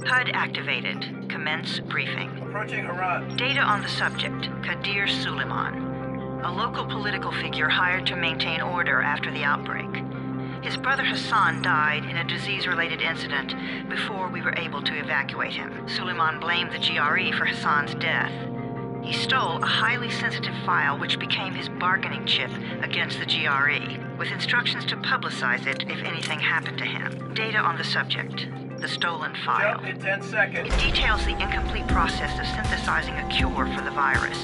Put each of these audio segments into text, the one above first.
HUD activated. Commence briefing. Approaching Harran. Data on the subject, Kadir Suleiman. A local political figure hired to maintain order after the outbreak. His brother Hassan died in a disease-related incident before we were able to evacuate him. Suleiman blamed the GRE for Hassan's death. He stole a highly sensitive file which became his bargaining chip against the GRE, with instructions to publicize it if anything happened to him. Data on the subject, the stolen file. Jump in 10 seconds. It details the incomplete process of synthesizing a cure for the virus.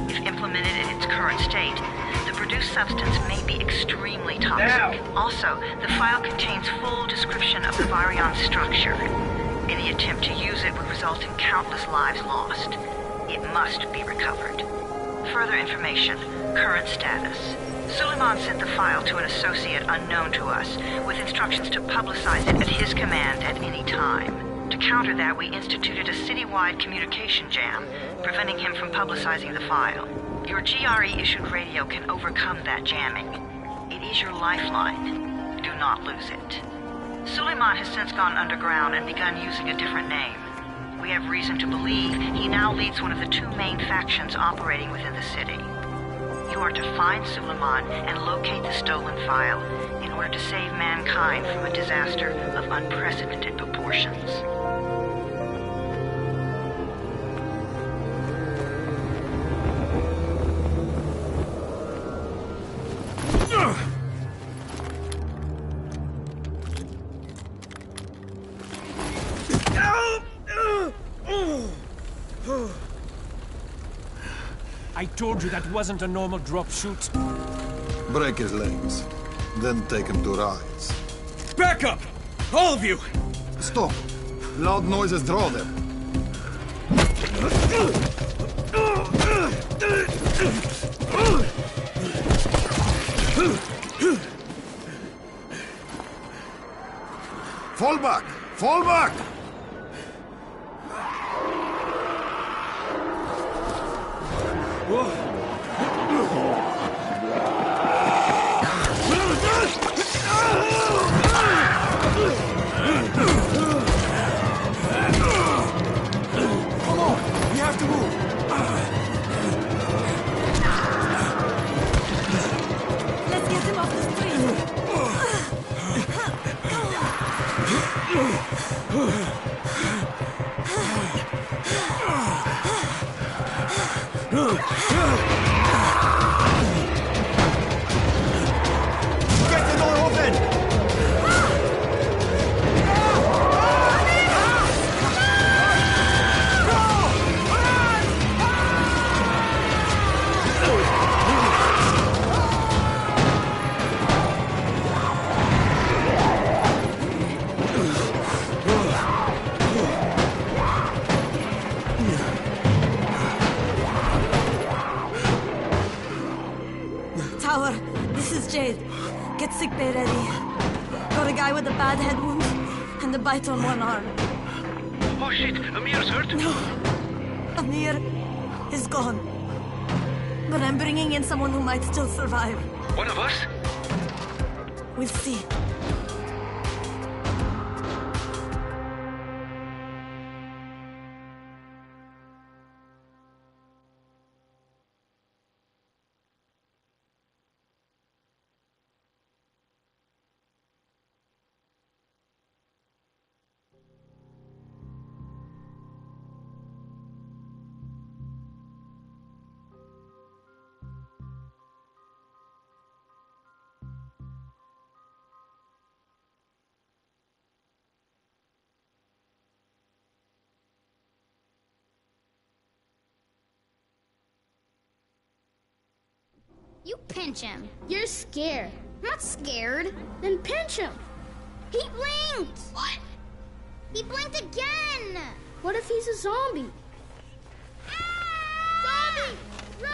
If implemented in its current state, the produced substance may be extremely toxic. Now. Also, the file contains full description of the virion's structure. Any attempt to use it would result in countless lives lost. It must be recovered. Further information, current status. Suleiman sent the file to an associate unknown to us, with instructions to publicize it at his command at any time. To counter that, we instituted a citywide communication jam, preventing him from publicizing the file. Your GRE-issued radio can overcome that jamming. It is your lifeline. Do not lose it. Suleiman has since gone underground and begun using a different name. We have reason to believe he now leads one of the two main factions operating within the city. You are to find Suleiman and locate the stolen file in order to save mankind from a disaster of unprecedented proportions. I told you that wasn't a normal drop shoot. Break his legs, then take him to rides. Back up! All of you! Stop! Loud noises draw them. Fall back! Fall back! Come on! We have to move! Let's get him off the street. Get the door open! Tower, this is Jade. Get sickbay ready. Got a guy with a bad head wound and a bite on one arm. Oh shit, Amir's hurt? No, Amir is gone. But I'm bringing in someone who might still survive. One of us? We'll see. You pinch him. You're scared. I'm not scared. Then pinch him. He blinked! What? He blinked again! What if he's a zombie? Ah! Zombie! Run!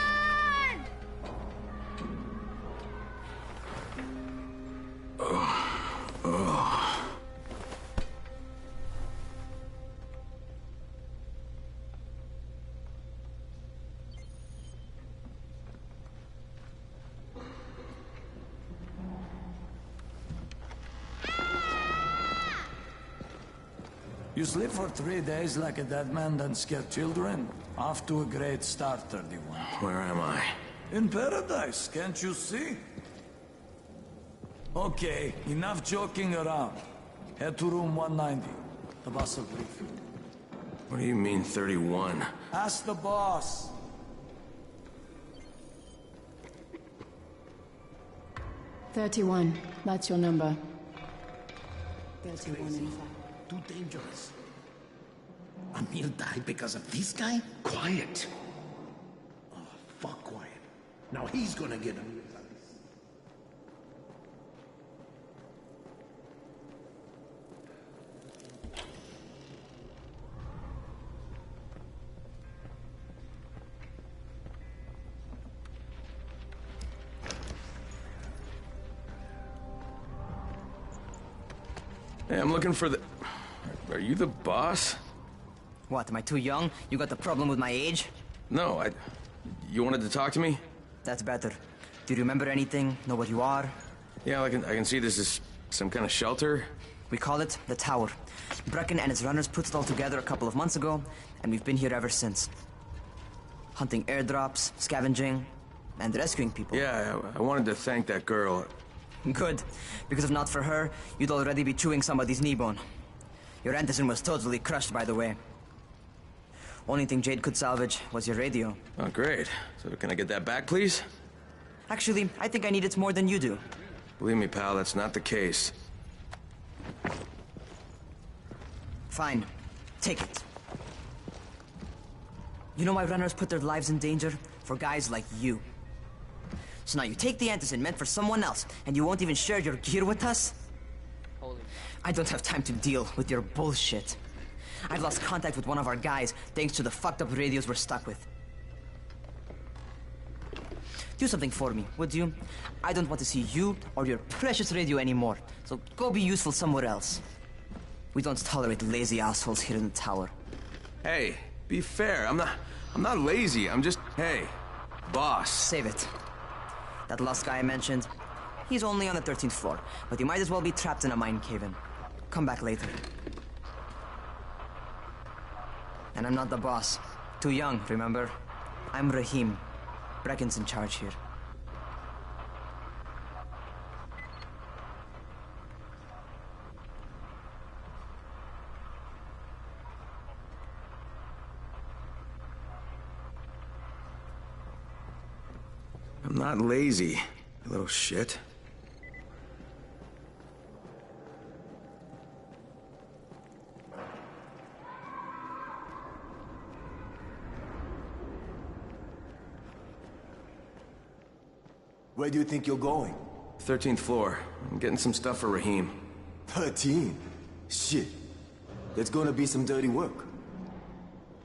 You sleep for 3 days like a dead man, then scare children? Off to a great start, 31. Where am I? In paradise, can't you see? Okay, enough joking around. Head to room 190. The boss will brief you. What do you mean, 31? Ask the boss. That's your number. 31 in fact. Too dangerous. Amir died because of this guy? Quiet. Oh, fuck quiet. Now he's gonna get Amir. Hey, I'm looking for the... Are you the boss? What, am I too young? You got the problem with my age? No, You wanted to talk to me? That's better. Do you remember anything? Know what you are? Yeah, I can see this is some kind of shelter. We call it the Tower. Brecken and his runners put it all together a couple of months ago, and we've been here ever since. Hunting airdrops, scavenging, and rescuing people. Yeah, I wanted to thank that girl. Good, because if not for her, you'd already be chewing somebody's knee bone. Your Anderson was totally crushed, by the way. Only thing Jade could salvage was your radio. Oh, great. So can I get that back, please? Actually, I think I need it more than you do. Believe me, pal, that's not the case. Fine. Take it. You know why runners put their lives in danger? For guys like you. So now you take the Anderson meant for someone else, and you won't even share your gear with us? I don't have time to deal with your bullshit. I've lost contact with one of our guys thanks to the fucked up radios we're stuck with. Do something for me, would you? I don't want to see you or your precious radio anymore, so go be useful somewhere else. We don't tolerate lazy assholes here in the Tower. Hey, be fair. I'm not lazy. I'm just... Hey, boss. Save it. That last guy I mentioned, he's only on the 13th floor, but he might as well be trapped in a mine cave-in. Come back later. And I'm not the boss. Too young, remember? I'm Rahim. Brecken's in charge here. I'm not lazy, you little shit. Where do you think you're going? 13th floor. I'm getting some stuff for Rahim. 13? Shit. There's gonna be some dirty work.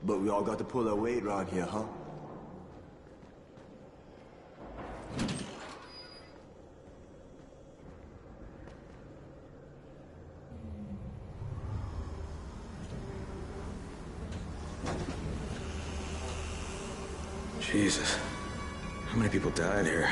But we all got to pull our weight around here, huh? Jesus. How many people died here?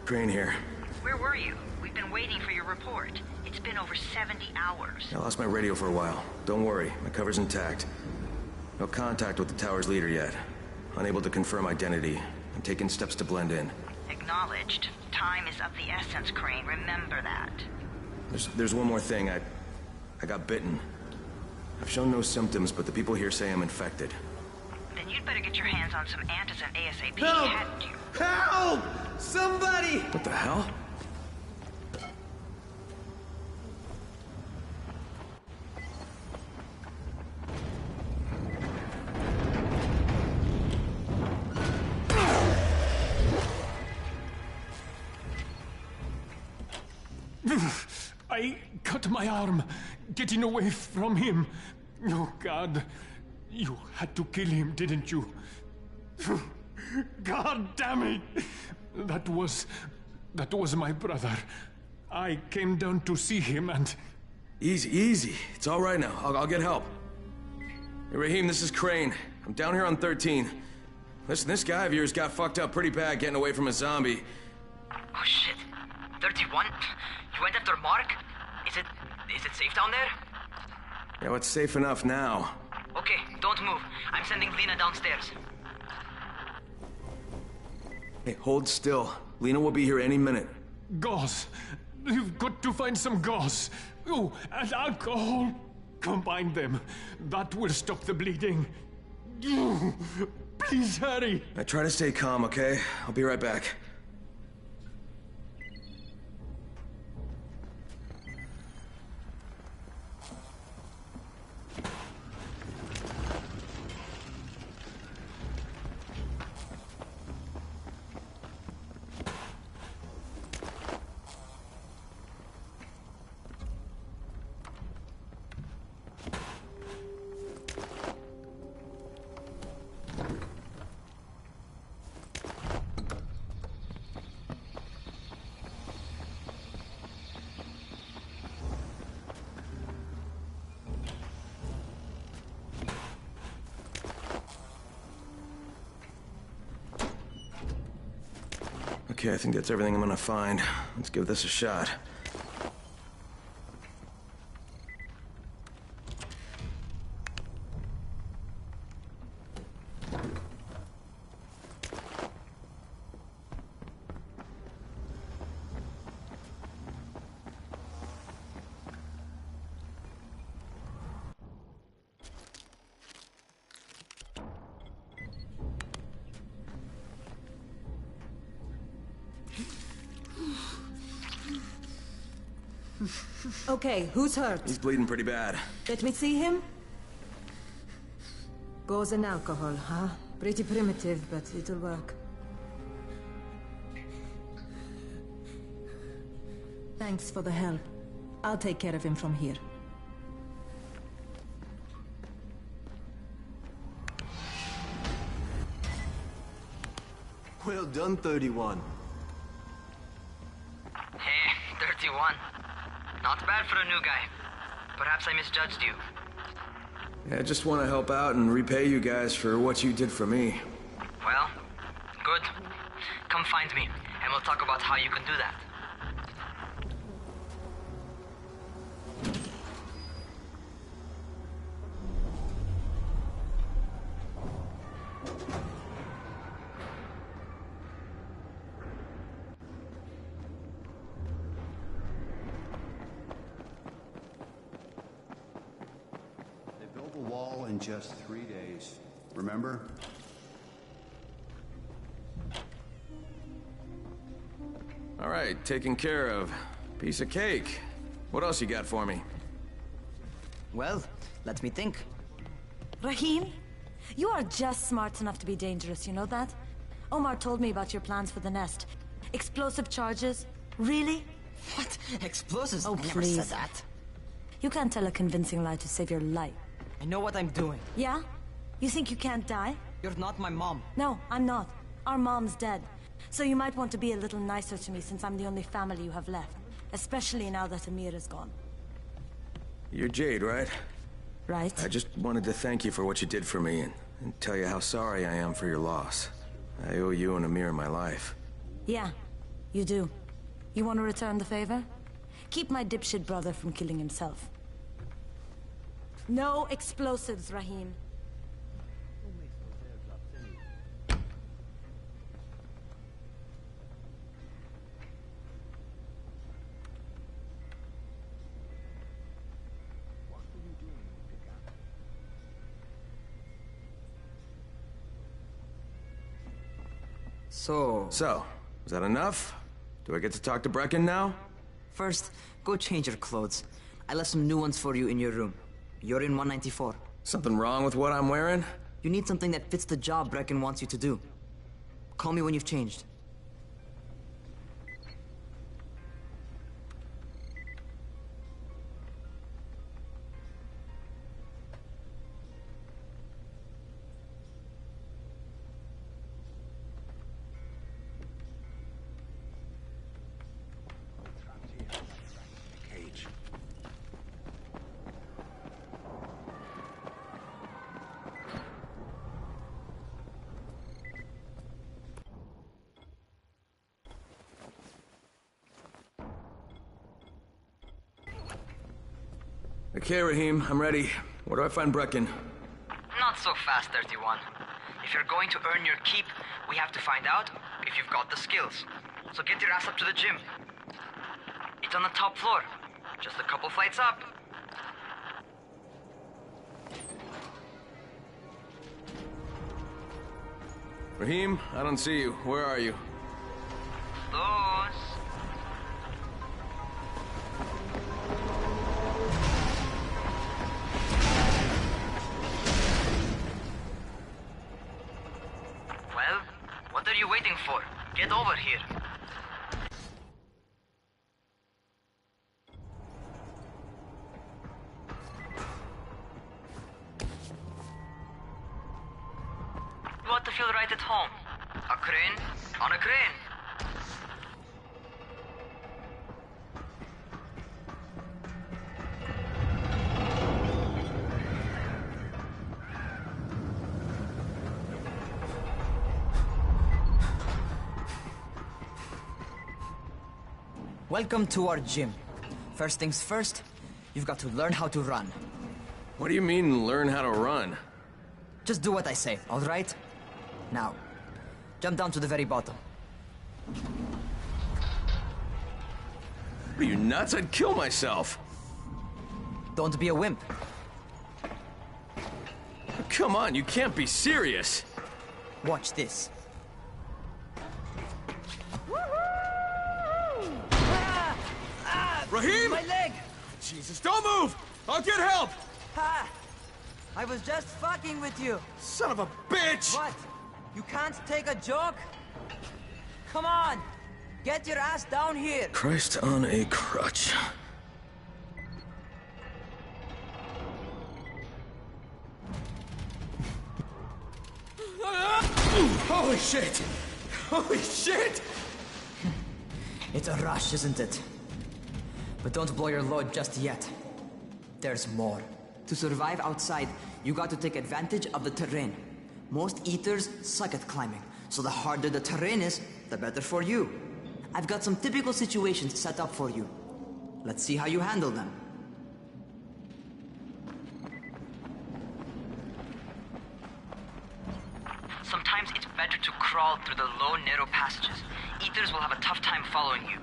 Crane here. Where were you? We've been waiting for your report. It's been over 70 hours. I lost my radio for a while. Don't worry, my cover's intact. No contact with the tower's leader yet. Unable to confirm identity. I'm taking steps to blend in. Acknowledged. Time is of the essence, Crane. Remember that. There's one more thing. I got bitten. I've shown no symptoms, but the people here say I'm infected. Then you'd better get your hands on some Antizin ASAP. Help! Hadn't you? Help! Somebody! What the hell? I cut my arm, getting away from him. Oh, God. You had to kill him, didn't you? God damn it! That was my brother. I came down to see him and... Easy, easy. It's all right now. I'll get help. Hey, Rahim, this is Crane. I'm down here on 13. Listen, this guy of yours got fucked up pretty bad getting away from a zombie. Oh shit. 31? You went after Mark? Is it safe down there? Yeah, well, it's safe enough now. Okay, don't move. I'm sending Lena downstairs. Hey, hold still. Lena will be here any minute. Gauze. You've got to find some gauze. Oh, and alcohol. Combine them. That will stop the bleeding. Please hurry. I try to stay calm, okay? I'll be right back. Okay, I think that's everything I'm gonna find. Let's give this a shot. Okay, who's hurt? He's bleeding pretty bad. Let me see him. Gauze and alcohol, huh? Pretty primitive, but it'll work. Thanks for the help. I'll take care of him from here. Well done, 31. Hey, 31. Not bad for a new guy. Perhaps I misjudged you. Yeah, I just want to help out and repay you guys for what you did for me. Well, good. Come find me, and we'll talk about how you can do that. In just 3 days. Remember? All right, taken care of. Piece of cake. What else you got for me? Well, let me think. Rahim, you are just smart enough to be dangerous, you know that? Omar told me about your plans for the nest. Explosive charges? Really? What? Explosives? Oh, I never please. said that. You can't tell a convincing lie to save your life. I know what I'm doing. Yeah? You think you can't die? You're not my mom. No, I'm not. Our mom's dead. So you might want to be a little nicer to me since I'm the only family you have left. Especially now that Amir is gone. You're Jade, right? Right. I just wanted to thank you for what you did for me and tell you how sorry I am for your loss. I owe you and Amir my life. Yeah, you do. You want to return the favor? Keep my dipshit brother from killing himself. No explosives, Rahim. So, is that enough? Do I get to talk to Brecken now? first, go change your clothes. I left some new ones for you in your room. You're in 194. Something wrong with what I'm wearing? You need something that fits the job Brecken wants you to do. Call me when you've changed. Okay, Rahim, I'm ready. Where do I find Brecken? Not so fast, 31. If you're going to earn your keep, we have to find out if you've got the skills. So get your ass up to the gym. It's on the top floor. Just a couple flights up. Rahim, I don't see you. Where are you? Those. Well, what are you waiting for? Get over here. You want to feel right at home. A crane on a crane. Welcome to our gym. First things first, you've got to learn how to run. What do you mean, learn how to run? Just do what I say, all right? Now, jump down to the very bottom. Are you nuts? I'd kill myself. Don't be a wimp. Come on, you can't be serious. Watch this. Rahim! My leg! Jesus, don't move! I'll get help! Ha! I was just fucking with you. Son of a bitch! What? You can't take a joke? Come on! Get your ass down here! Christ on a crutch. Holy shit! Holy shit! It's a rush, isn't it? But don't blow your load just yet. There's more. To survive outside, you got to take advantage of the terrain. Most eaters suck at climbing, so the harder the terrain is, the better for you. I've got some typical situations set up for you. Let's see how you handle them. Sometimes it's better to crawl through the low, narrow passages. Eaters will have a tough time following you.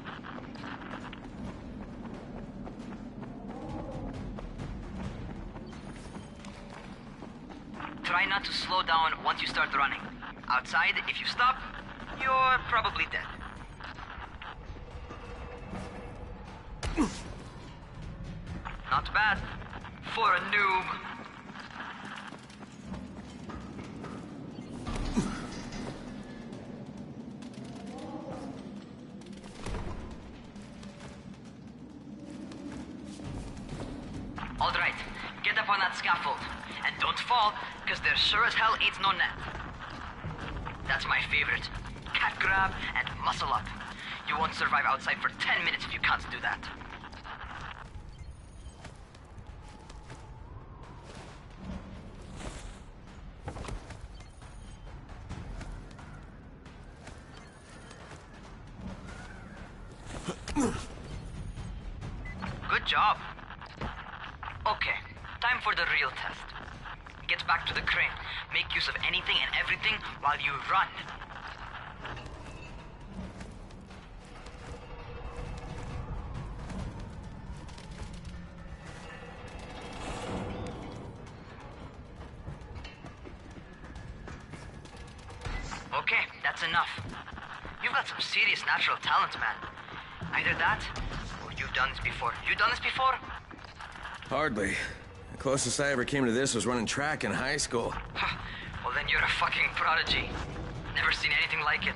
Try not to slow down once you start running. Outside, if you stop, you're probably dead. Not bad for a noob. All right, get up on that scaffold. And don't fall, because there sure as hell ain't no net. That's my favorite. Cat grab and muscle up. You won't survive outside for 10 minutes if you can't do that. Good job. Okay, time for the real test. Get back to the crane. Make use of anything and everything while you run. Okay, that's enough. You've got some serious natural talent, man. Either that, or you've done this before. You done this before? Hardly. The closest I ever came to this was running track in high school. Well, then you're a fucking prodigy. Never seen anything like it.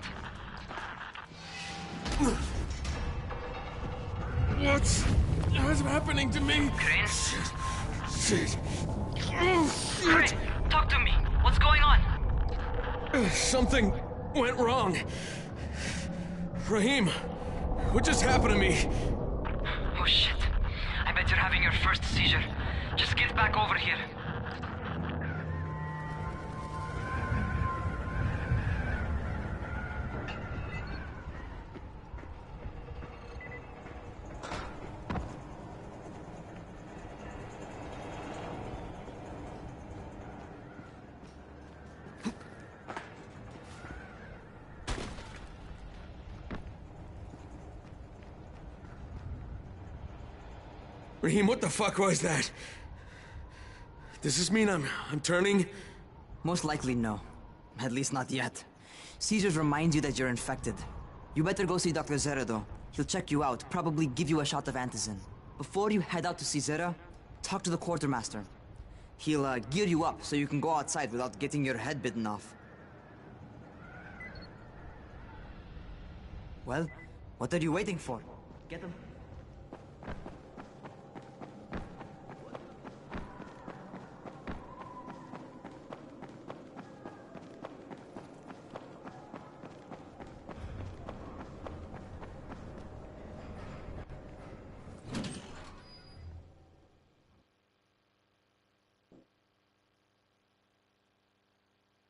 What's happening to me? Crane? Shit. Crane, talk to me. What's going on? Something went wrong. Rahim, what just happened to me? Oh shit. I bet you're having your first seizure. Just get back over here. Raheem, what the fuck was that? Does this mean I'm turning? Most likely no. At least not yet. Caesars reminds you that you're infected. You better go see Dr. Zere though. He'll check you out, probably give you a shot of antizin. Before you head out to Caesarea, talk to the quartermaster. He'll gear you up so you can go outside without getting your head bitten off. Well, what are you waiting for? Get him.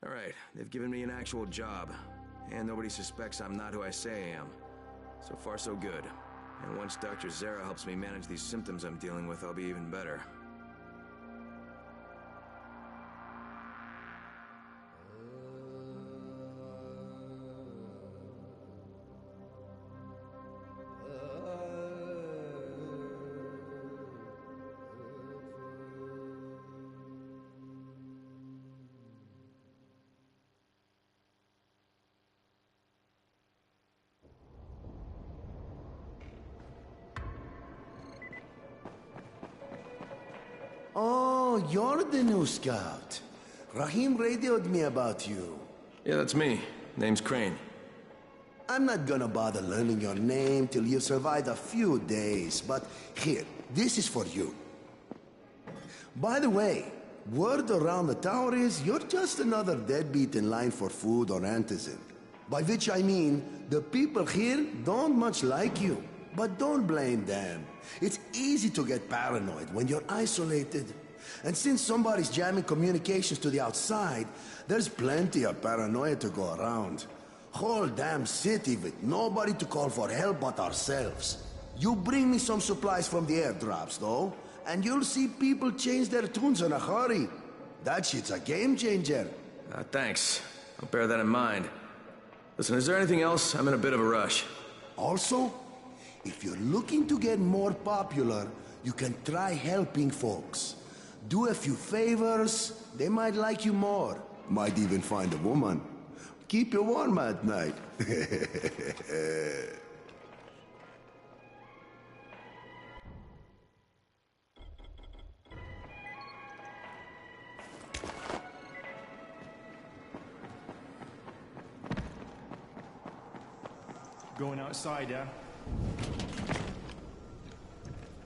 All right, they've given me an actual job. And nobody suspects I'm not who I say I am. So far, so good. And once Dr. Zere helps me manage these symptoms I'm dealing with, I'll be even better. Oh, you're the new scout. Raheem radioed me about you. Yeah, that's me. Name's Crane. I'm not gonna bother learning your name till you've survived a few days, but here, this is for you. By the way, word around the tower is you're just another deadbeat in line for food or antizin. By which I mean, the people here don't much like you. But don't blame them. It's easy to get paranoid when you're isolated. And since somebody's jamming communications to the outside, there's plenty of paranoia to go around. Whole damn city with nobody to call for help but ourselves. You bring me some supplies from the airdrops, though, and you'll see people change their tunes in a hurry. That shit's a game changer. Thanks. I'll bear that in mind. Listen, is there anything else? I'm in a bit of a rush. Also, if you're looking to get more popular, you can try helping folks. Do a few favors, they might like you more. Might even find a woman. Keep you warm at night. Going outside, yeah?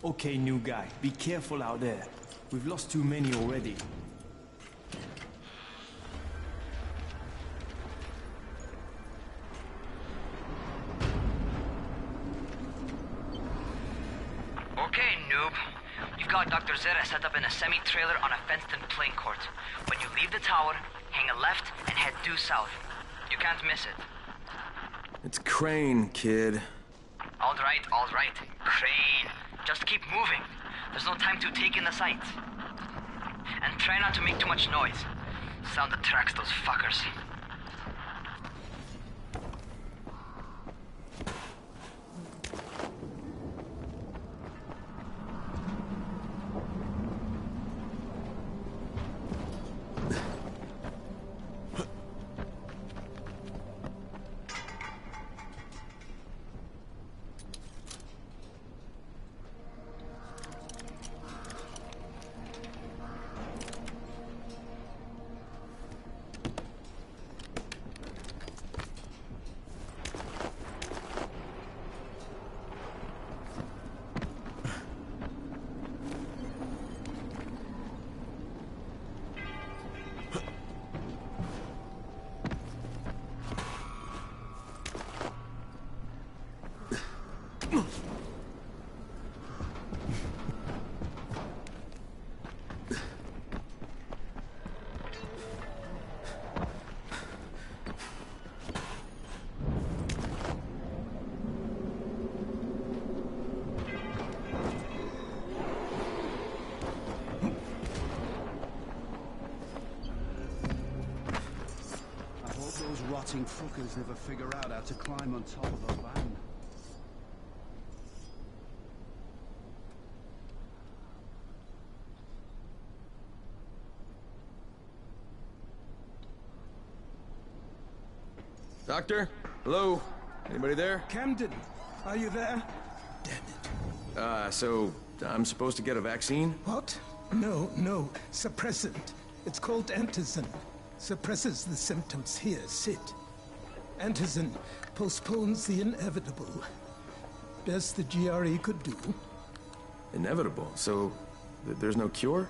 Okay, new guy. Be careful out there. We've lost too many already. Okay, noob. You've got Dr. Zere set up in a semi-trailer on a fenced-in playing court. When you leave the tower, hang a left and head due south. You can't miss it. It's Crane, kid. All right. Crane. Just keep moving. There's no time to take in the sights. And try not to make too much noise. Sound attracts those fuckers. Those rotting fuckers never figure out how to climb on top of a van. Doctor? Hello? Anybody there? Camden, are you there? So I'm supposed to get a vaccine? What? No. Suppressant. It's called Antizin. Suppresses the symptoms. Here, sit. Antizin postpones the inevitable. Best the GRE could do. Inevitable? So there's no cure?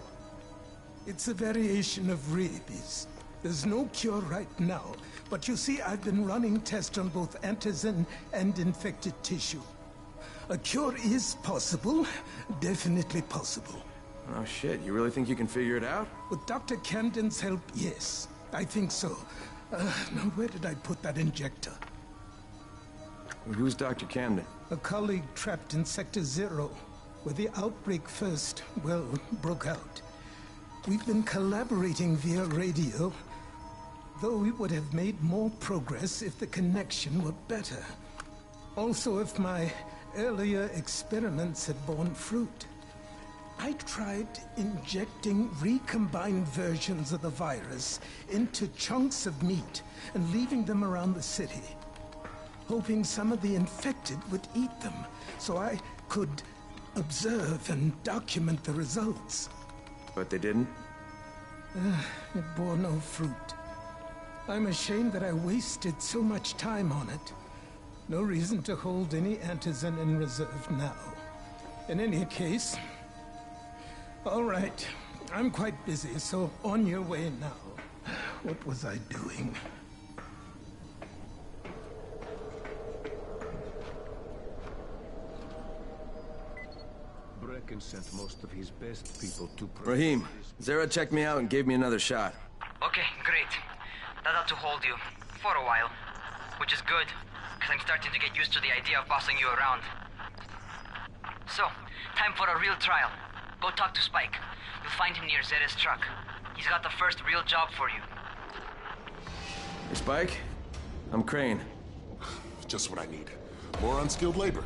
It's a variation of rabies. There's no cure right now, but you see, I've been running tests on both Antizin and infected tissue. A cure is possible, definitely possible. Oh shit, you really think you can figure it out? With Dr. Camden's help, yes. I think so. Now where did I put that injector? Who's Dr. Camden? A colleague trapped in Sector Zero, where the outbreak first, well, broke out. We've been collaborating via radio, though we would have made more progress if the connection were better. Also, if my earlier experiments had borne fruit. I tried injecting recombined versions of the virus into chunks of meat and leaving them around the city, hoping some of the infected would eat them so I could observe and document the results. But they didn't? It bore no fruit. I'm ashamed that I wasted so much time on it. No reason to hold any Antizin in reserve now. In any case... All right. I'm quite busy, so on your way now. What was I doing? Brecken sent most of his best people to... Rahim, Zere checked me out and gave me another shot. Okay, great. That ought to hold you. For a while. Which is good, because I'm starting to get used to the idea of bossing you around. So, time for a real trial. Go talk to Spike. You'll find him near Zere's truck. He's got the first real job for you. You're Spike? I'm Crane. Just what I need. More unskilled labor.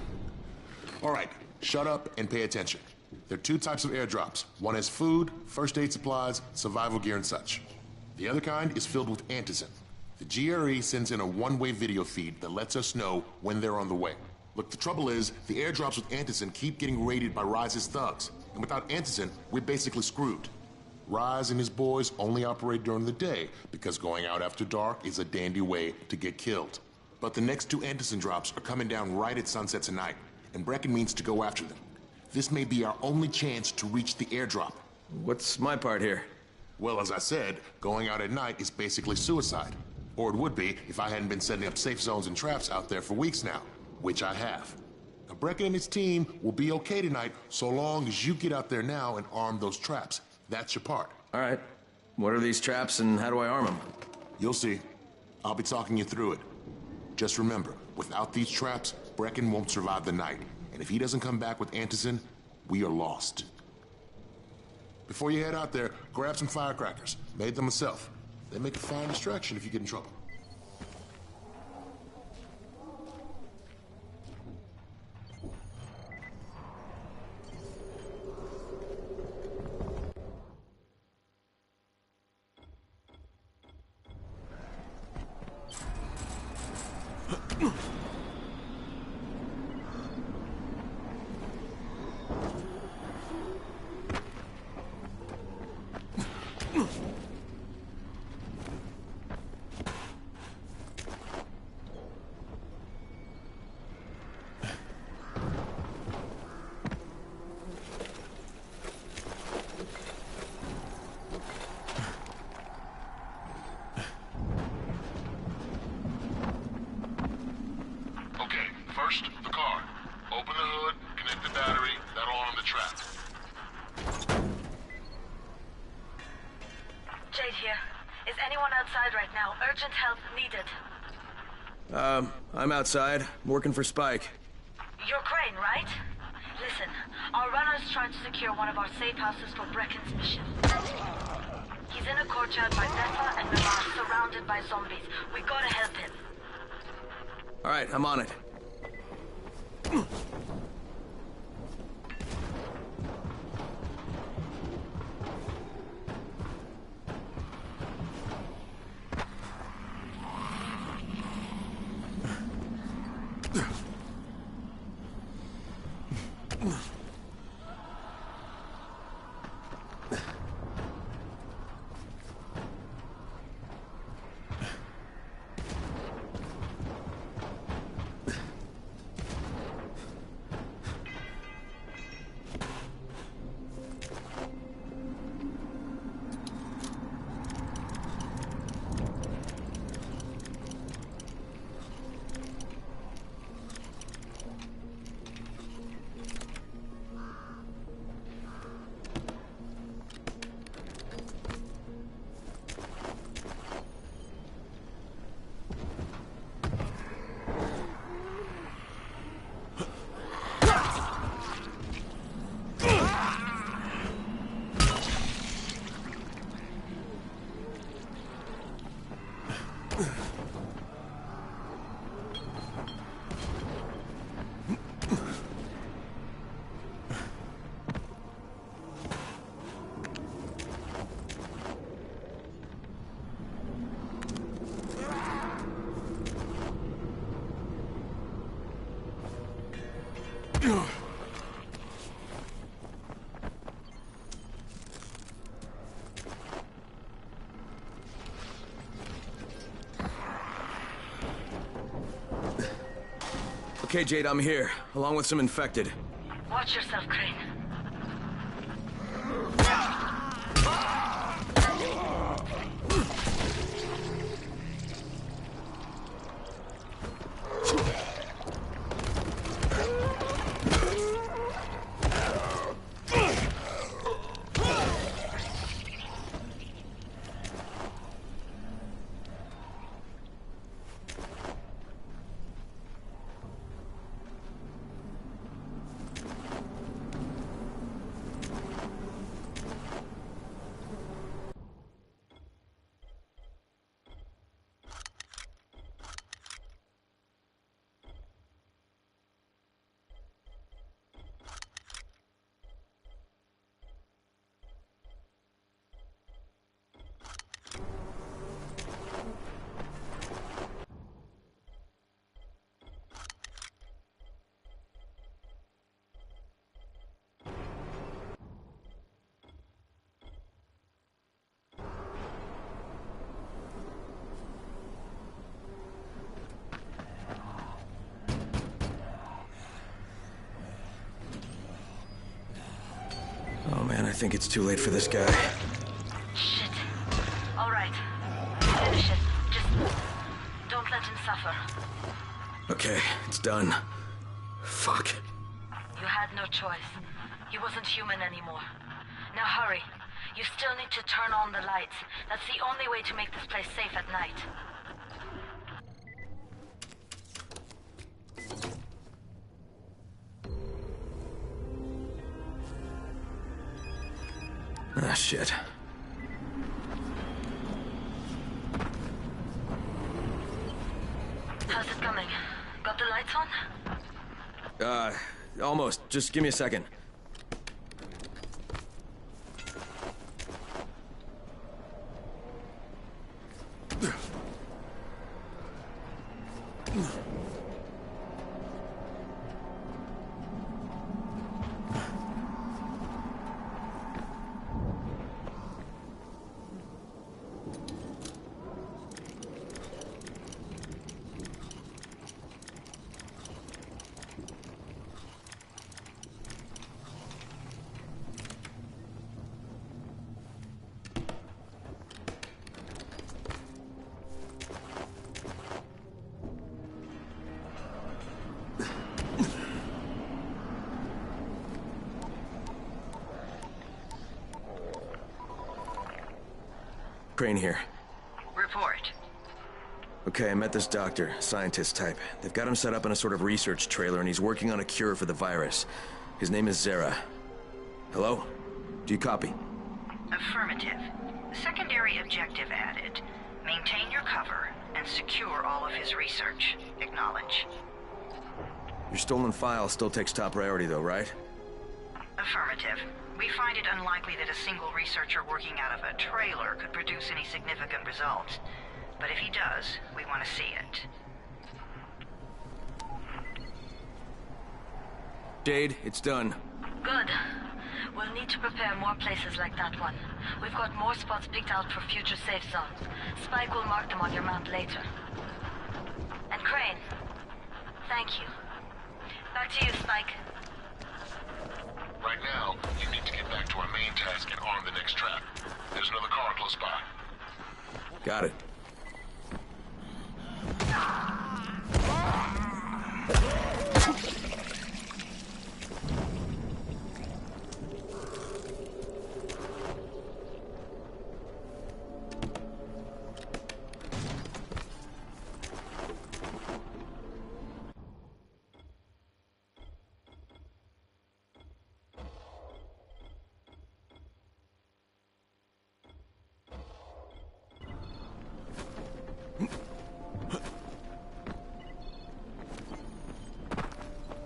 All right, shut up and pay attention. There are two types of airdrops. One has food, first aid supplies, survival gear and such. The other kind is filled with Antizin. The GRE sends in a one-way video feed that lets us know when they're on the way. Look, the trouble is, the airdrops with Antizin keep getting raided by Rais's thugs. And without Antizin, we're basically screwed. Rais and his boys only operate during the day because going out after dark is a dandy way to get killed. But the next two Antizin drops are coming down right at sunset tonight, and Brecken means to go after them. This may be our only chance to reach the airdrop. What's my part here? Well, as I said, going out at night is basically suicide. Or it would be if I hadn't been setting up safe zones and traps out there for weeks now, which I have. Now, Brecken and his team will be okay tonight so long as you get out there now and arm those traps. That's your part. All right. What are these traps and how do I arm them? You'll see. I'll be talking you through it. Just remember, without these traps, Brecken won't survive the night. And if he doesn't come back with Antizin, we are lost. Before you head out there, grab some firecrackers. Made them myself. They make a fine distraction if you get in trouble. First, the car. Open the hood, connect the battery, that'll arm the trap. Jade here. Is anyone outside right now? Urgent help needed. I'm outside, working for Spike. You're Crane, right? Listen, our runner's trying to secure one of our safe houses for Brecken's mission. He's in a courtyard by Zephyr and Milan, surrounded by zombies. We gotta help him. All right, I'm on it. Okay, Jade, I'm here, along with some infected. Watch yourself, Crane. Oh man, I think it's too late for this guy. Shit. All right. Finish it. Just don't let him suffer. Okay, it's done. Fuck. You had no choice. He wasn't human anymore. Now hurry. You still need to turn on the lights. That's the only way to make this place safe at night. Ah, shit. How's it coming? Got the lights on? Almost. Just give me a second. Crane here. Report. Okay, I met this doctor, scientist type. They've got him set up in a sort of research trailer, and he's working on a cure for the virus. His name is Zere. Hello? Do you copy? Affirmative. Secondary objective added. Maintain your cover and secure all of his research. Acknowledge. Your stolen file still takes top priority, though, right? Affirmative. We find it unlikely that a single researcher working out of a trailer could produce any significant results. But if he does, we want to see it. Jade, it's done. Good. We'll need to prepare more places like that one. We've got more spots picked out for future safe zones. Spike will mark them on your map later. And Crane, thank you. Back to you, Spike. Right now, you need to get back to our main task and arm the next trap. There's another car close by. Got it.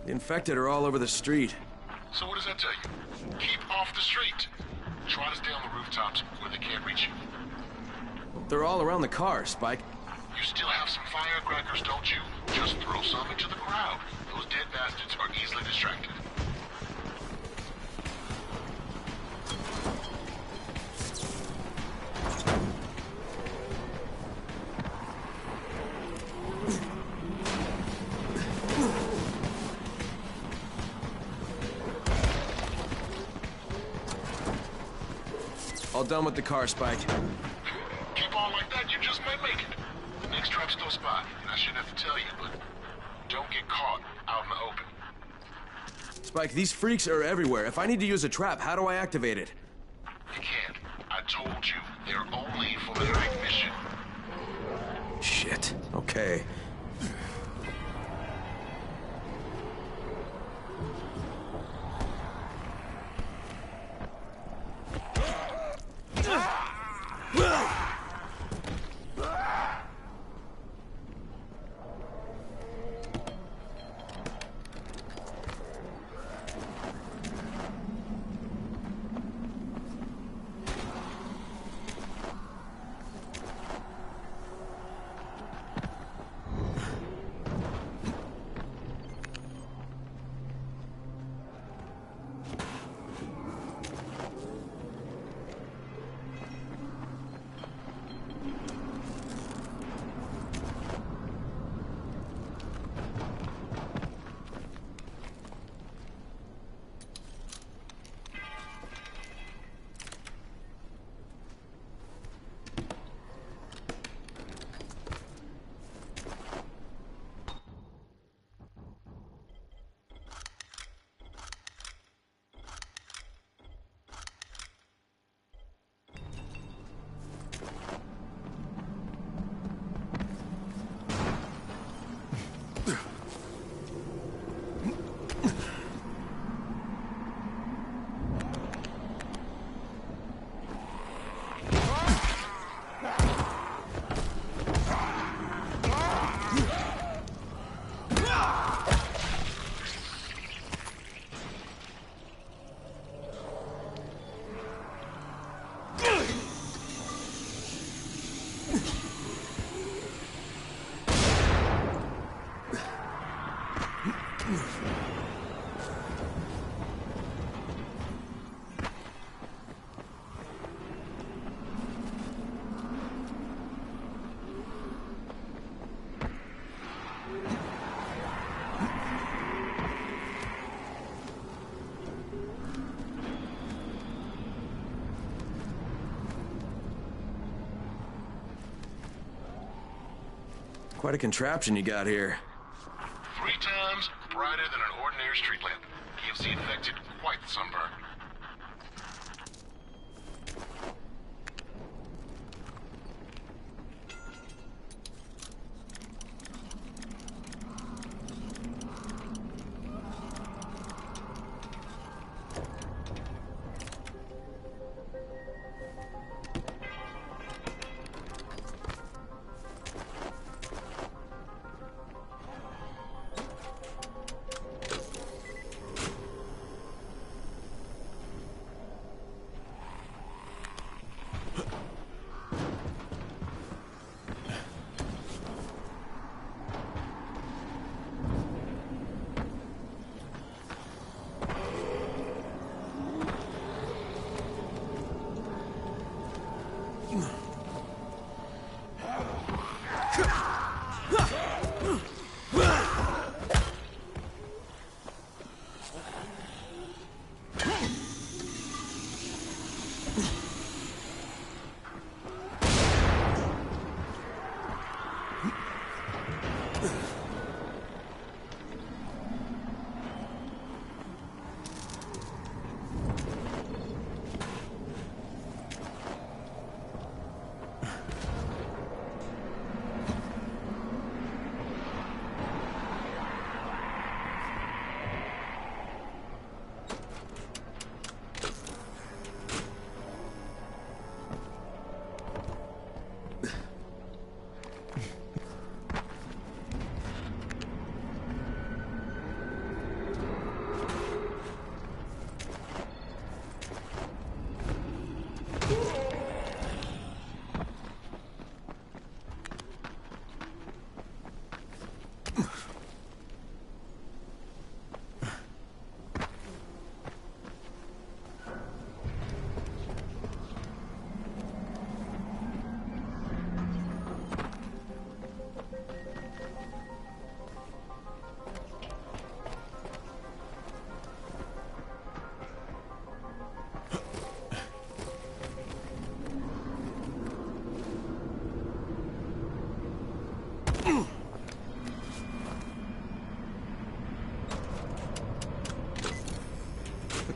The infected are all over the street. So what does that tell you? Keep off the street. Try to stay on the rooftops where they can't reach you. They're all around the car, Spike. You still have some firecrackers, don't you? Just throw some into the crowd. Those dead bastards are easily distracted. All done with the car, Spike. Keep on like that, you just might make it. The next drugstore spot, and I shouldn't have to tell you, but don't get caught out in the open. Spike, these freaks are everywhere. If I need to use a trap, how do I activate it? You can't. I told you, they're only for the night mission. Shit. Okay. Quite a contraption you got here. 3 times brighter than an ordinary street lamp. Gives the infected quite the sunburn.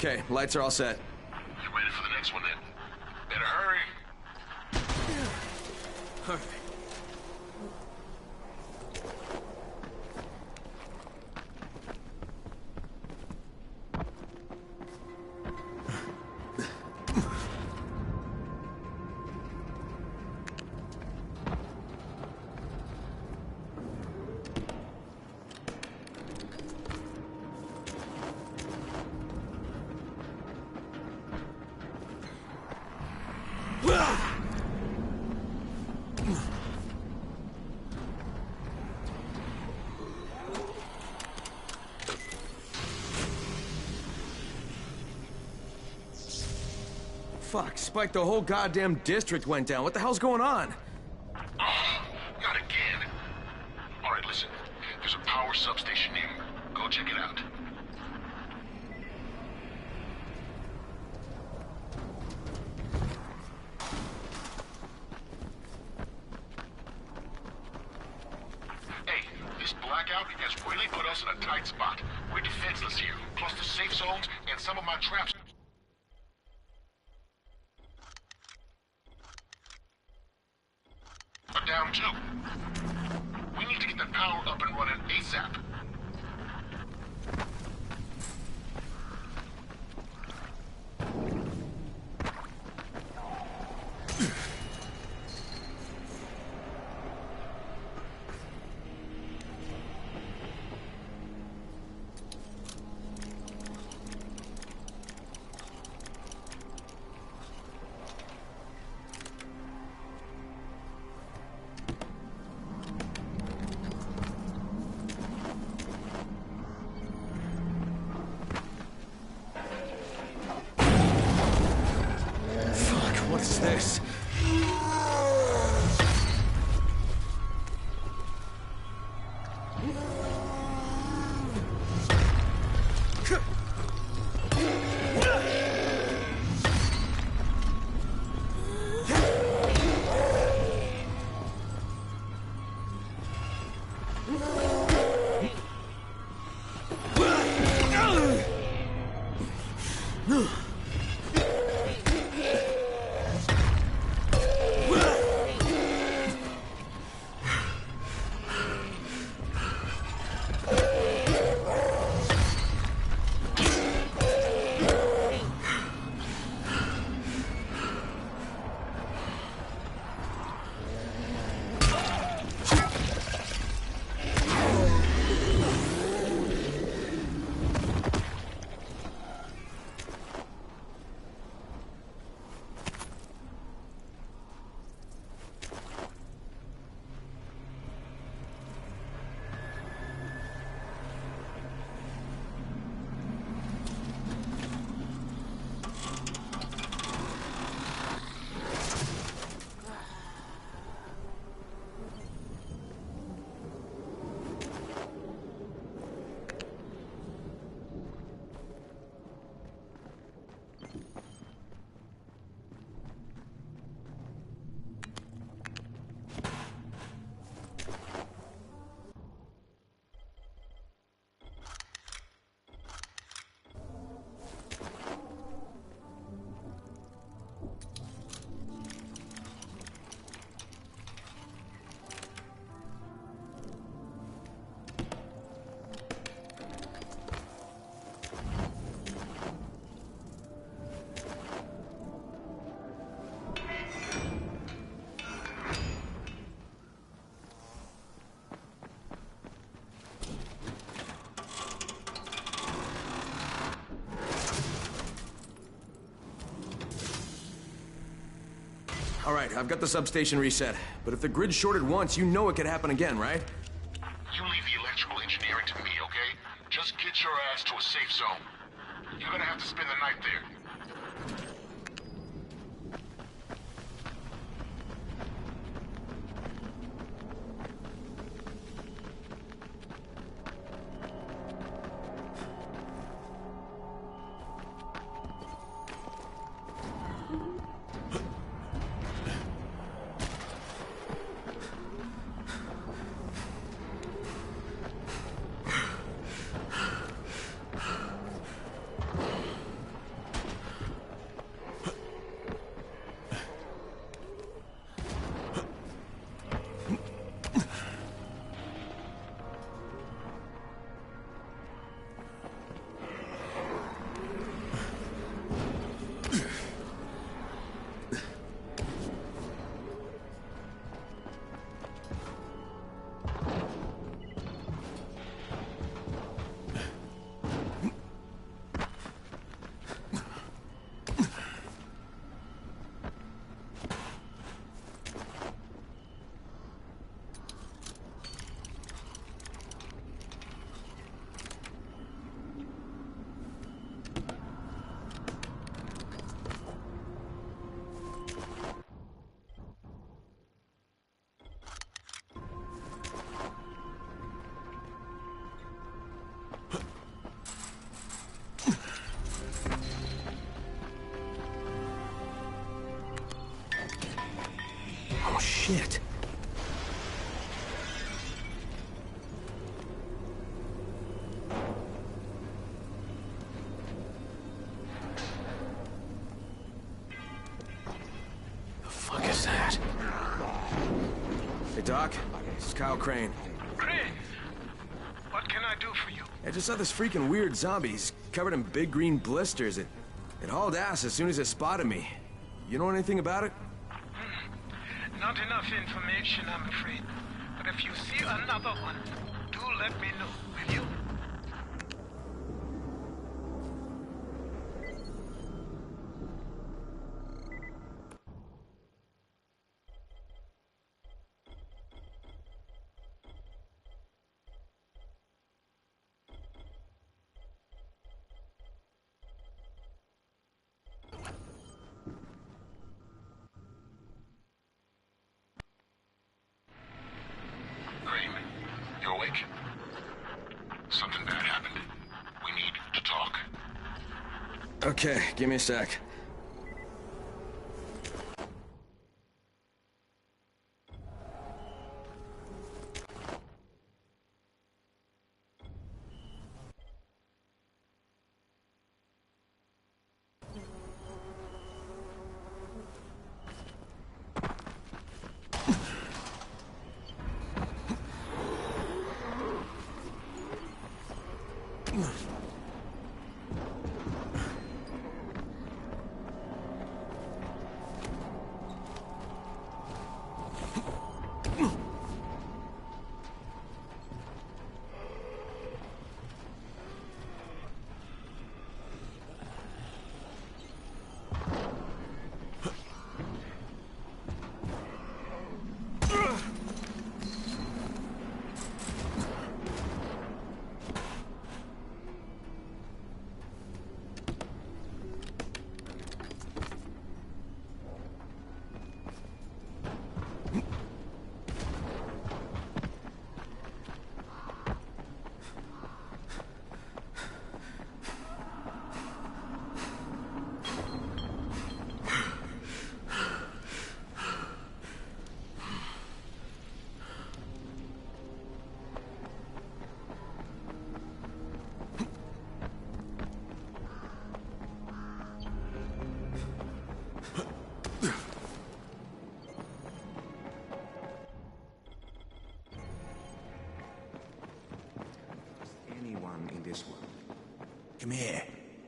Okay, lights are all set. You ready for the next one then? Better hurry. All right. Fuck, Spike, the whole goddamn district went down. What the hell's going on? Oh, not again. All right, listen. There's a power substation here. Go check it out. Hey, this blackout has really put us in a tight spot. We're defenseless here, plus the safe zones and some of my traps. Down too. We need to get the power up and running ASAP. What is this? All right, I've got the substation reset. But if the grid shorted once, you know it could happen again, right? You leave the electrical engineering to me, okay? Just get your ass to a safe zone. You're gonna have to spend the night there. shit. The fuck is that? Hey, Doc. This is Kyle Crane. Crane! What can I do for you? I just saw this freaking weird zombie. He's covered in big green blisters. It hauled ass as soon as it spotted me. You know anything about it? Not enough information, I'm afraid. But if you see another one, do let me know, will you? You awake? Something bad happened. We need to talk. Okay, give me a sec. This one. Come here.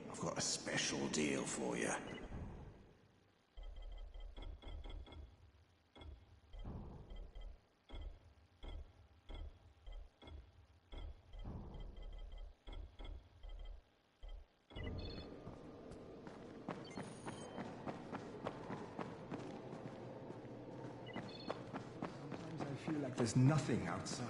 I've got a special deal for you. Sometimes I feel like there's nothing outside.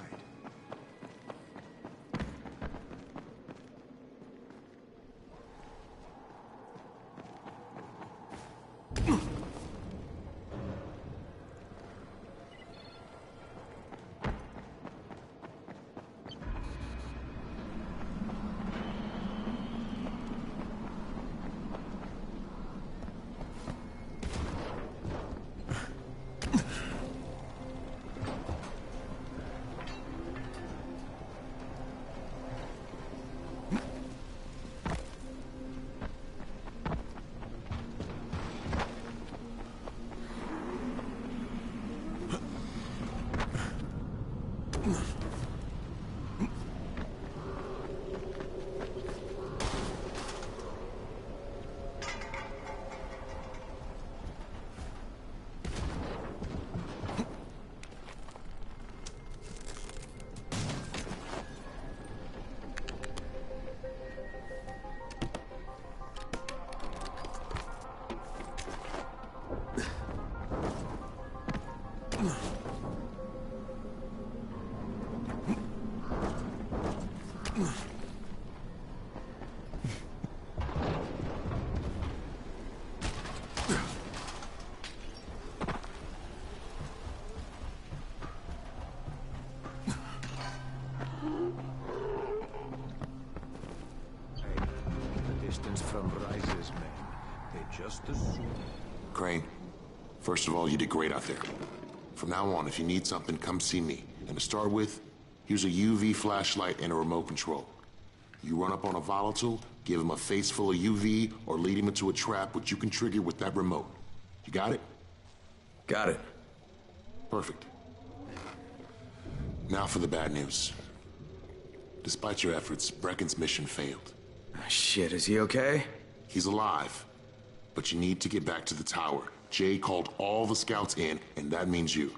From Rise's men. They just assume. Crane, first of all, you did great out there. From now on, if you need something, come see me. And to start with, use a UV flashlight and a remote control. You run up on a volatile, give him a face full of UV, or lead him into a trap which you can trigger with that remote. You got it? Got it. Perfect. Now for the bad news. Despite your efforts, Brecken's mission failed. Shit, is he okay? He's alive. But you need to get back to the tower. Jade called all the scouts in, and that means you.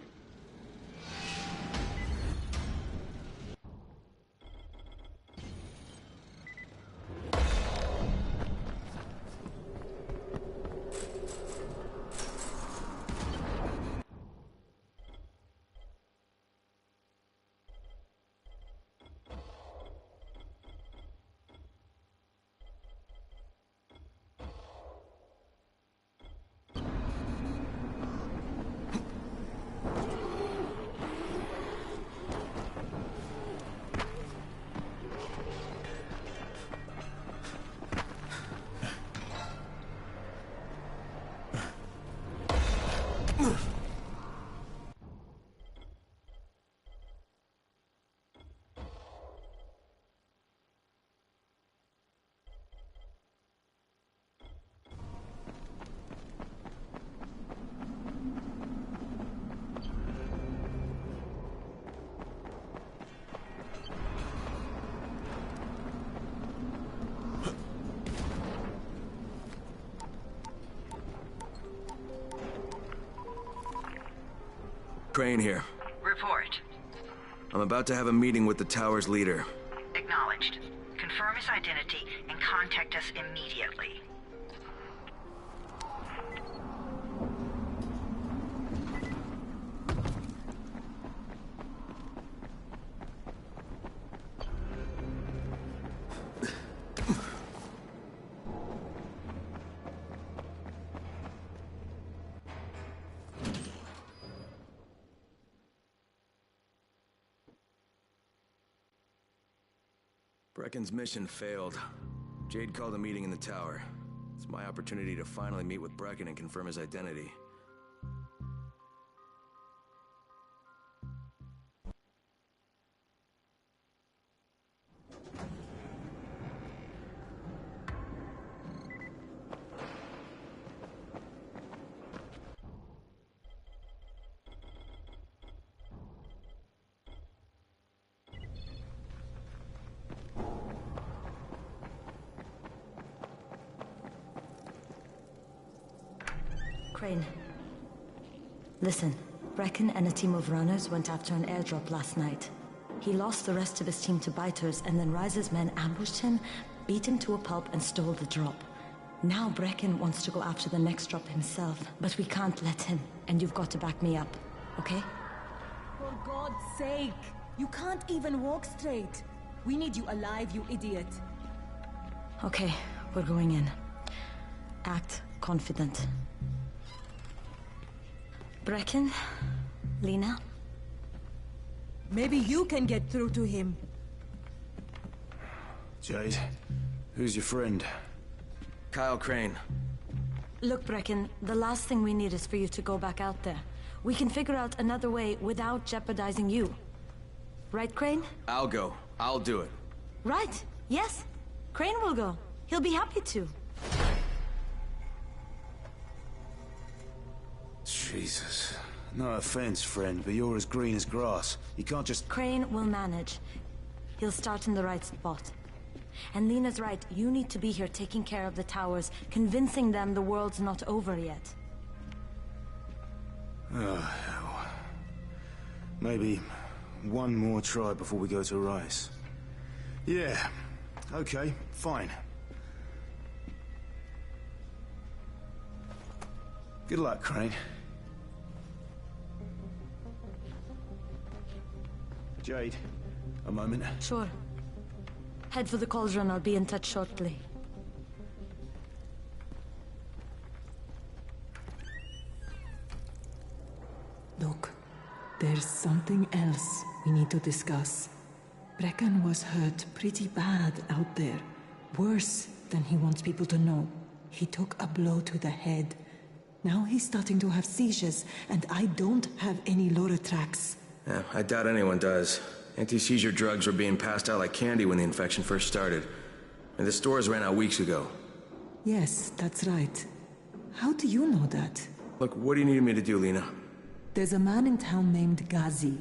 Crane here. Report. I'm about to have a meeting with the tower's leader. Acknowledged. Confirm his identity and contact us immediately. Brecken's mission failed. Jade called a meeting in the tower. It's my opportunity to finally meet with Brecken and confirm his identity. Crane. Listen, Brecken and a team of runners went after an airdrop last night. He lost the rest of his team to biters, and then Rise's men ambushed him, beat him to a pulp, and stole the drop. Now Brecken wants to go after the next drop himself, but we can't let him, and you've got to back me up, okay? For God's sake! You can't even walk straight! We need you alive, you idiot! Okay, we're going in. Act confident. Brecken? Lena? Maybe you can get through to him. Jade, who's your friend? Kyle Crane. Look, Brecken, the last thing we need is for you to go back out there. We can figure out another way without jeopardizing you. Right, Crane? I'll go. I'll do it. Right. Yes. Crane will go. He'll be happy to. Jesus. No offense, friend, but you're as green as grass. You can't just... Crane will manage. He'll start in the right spot. And Lena's right, you need to be here taking care of the towers, convincing them the world's not over yet. Oh, hell. Maybe one more try before we go to Rise. Yeah, okay, fine. Good luck, Crane. Jade, a moment. Sure. Head for the cauldron, I'll be in touch shortly. Look, there's something else we need to discuss. Brecken was hurt pretty bad out there. Worse than he wants people to know. He took a blow to the head. Now he's starting to have seizures, and I don't have any Loratrax. Yeah, I doubt anyone does. Anti-seizure drugs were being passed out like candy when the infection first started. And the stores ran out weeks ago. Yes, that's right. How do you know that? Look, what do you need me to do, Lena? There's a man in town named Gazi.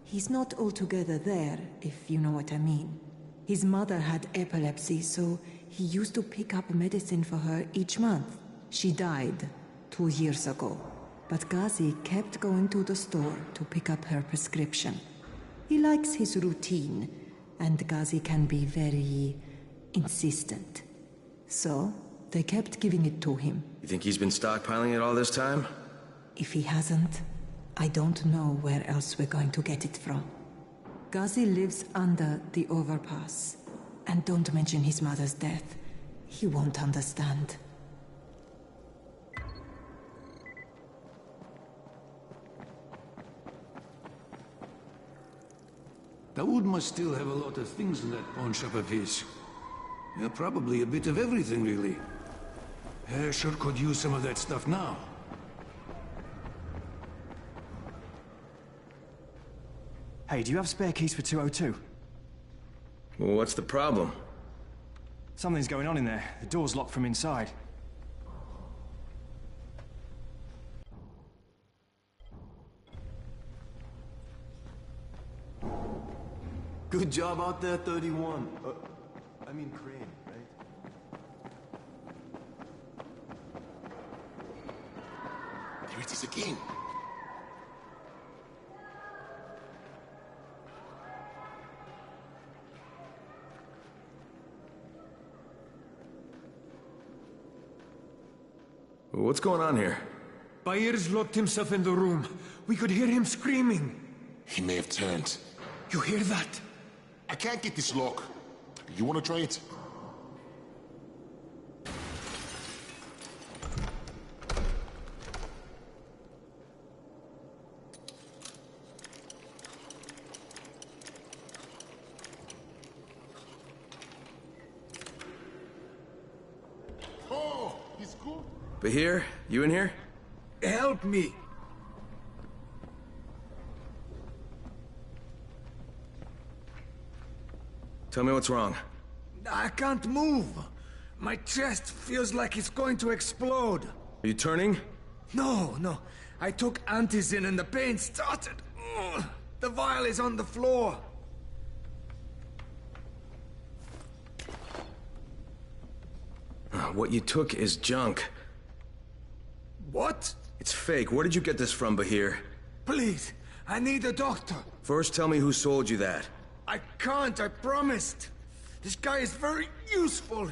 He's not altogether there, if you know what I mean. His mother had epilepsy, so he used to pick up medicine for her each month. She died 2 years ago, but Gazi kept going to the store to pick up her prescription. He likes his routine, and Gazi can be very insistent. So, they kept giving it to him. You think he's been stockpiling it all this time? If he hasn't, I don't know where else we're going to get it from. Gazi lives under the overpass. And don't mention his mother's death. He won't understand. Dawood must still have a lot of things in that pawn shop of his. Yeah, probably a bit of everything, really. Sure could use some of that stuff now. Hey, do you have spare keys for 202? Well, what's the problem? Something's going on in there. The door's locked from inside. Good job out there, 31. I mean Crane, right? There it is again. What's going on here? Bayer's locked himself in the room. We could hear him screaming. He may have turned. You hear that? I can't get this lock. You want to try it? Oh, he's good. Bahir, you in here? Help me! Tell me what's wrong. I can't move. My chest feels like it's going to explode. Are you turning? No. I took Antizin and the pain started. Ugh. The vial is on the floor. What you took is junk. What? It's fake. Where did you get this from, Bahir? Please, I need a doctor. First, tell me who sold you that. I can't, I promised. This guy is very useful.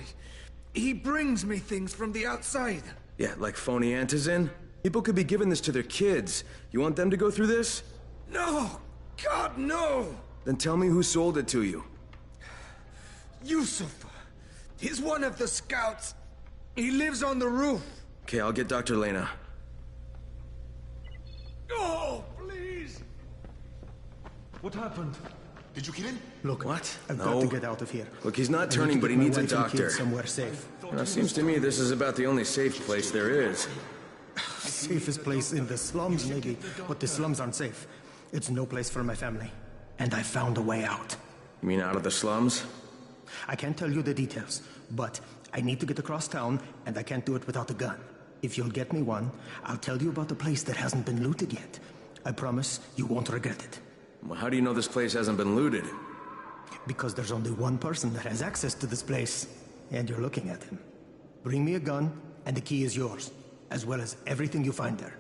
He brings me things from the outside. Yeah, like phony Antizin? People could be giving this to their kids. You want them to go through this? No! God, no! Then tell me who sold it to you. Yusuf. He's one of the scouts. He lives on the roof. Okay, I'll get Dr. Lena. Oh, please! What happened? Did you kill him? Look, what? I've got to get out of here. Look, he's not I need turning, to but get he my needs a wife and doctor. kids somewhere safe. It seems to me this is about the only safe place there is. Safest place in the slums, maybe, but the slums aren't safe. It's no place for my family. And I found a way out. You mean out of the slums? I can't tell you the details, but I need to get across town, and I can't do it without a gun. If you'll get me one, I'll tell you about a place that hasn't been looted yet. I promise you won't regret it. Well, how do you know this place hasn't been looted? Because there's only one person that has access to this place, and you're looking at him. Bring me a gun, and the key is yours, as well as everything you find there.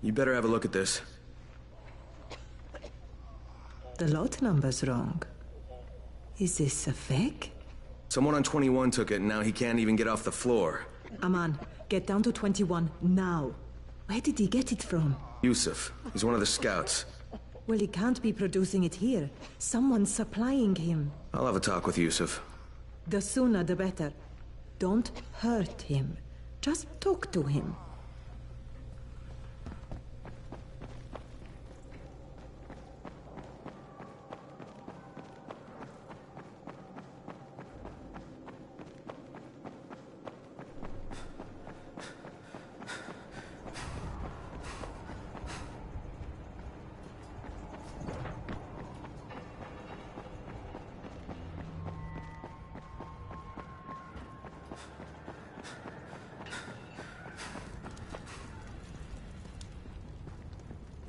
You better have a look at this. The lot number's wrong. Is this a fake? Someone on 21 took it, and now he can't even get off the floor. Aman, get down to 21 now. Where did he get it from? Yusuf. He's one of the scouts. Well, he can't be producing it here. Someone's supplying him. I'll have a talk with Yusuf. The sooner the better. Don't hurt him. Just talk to him.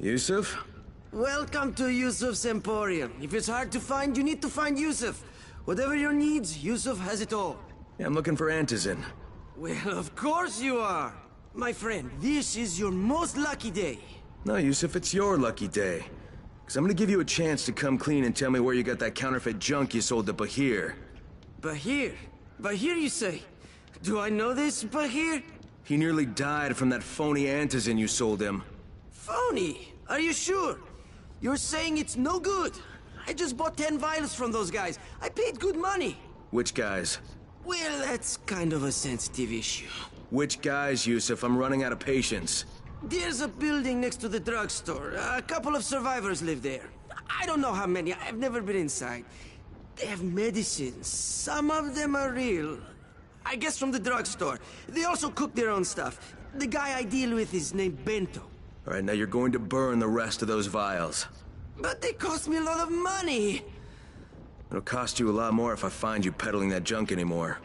Yusuf? Welcome to Yusuf's Emporium. If it's hard to find, you need to find Yusuf. Whatever your needs, Yusuf has it all. Yeah, I'm looking for Antizin. Well, of course you are. My friend, this is your most lucky day. No, Yusuf, it's your lucky day. Because I'm gonna give you a chance to come clean and tell me where you got that counterfeit junk you sold to Bahir. Bahir? Bahir, you say? Do I know this, Bahir? He nearly died from that phony Antizin you sold him. Phony? Are you sure? You're saying it's no good? I just bought 10 vials from those guys. I paid good money. Which guys? Well, that's kind of a sensitive issue. Which guys, Yusuf? I'm running out of patience. There's a building next to the drugstore. A couple of survivors live there. I don't know how many. I've never been inside. They have medicines. Some of them are real. I guess from the drugstore. They also cook their own stuff. The guy I deal with is named Bento. All right, now you're going to burn the rest of those vials. But they cost me a lot of money. It'll cost you a lot more if I find you peddling that junk anymore.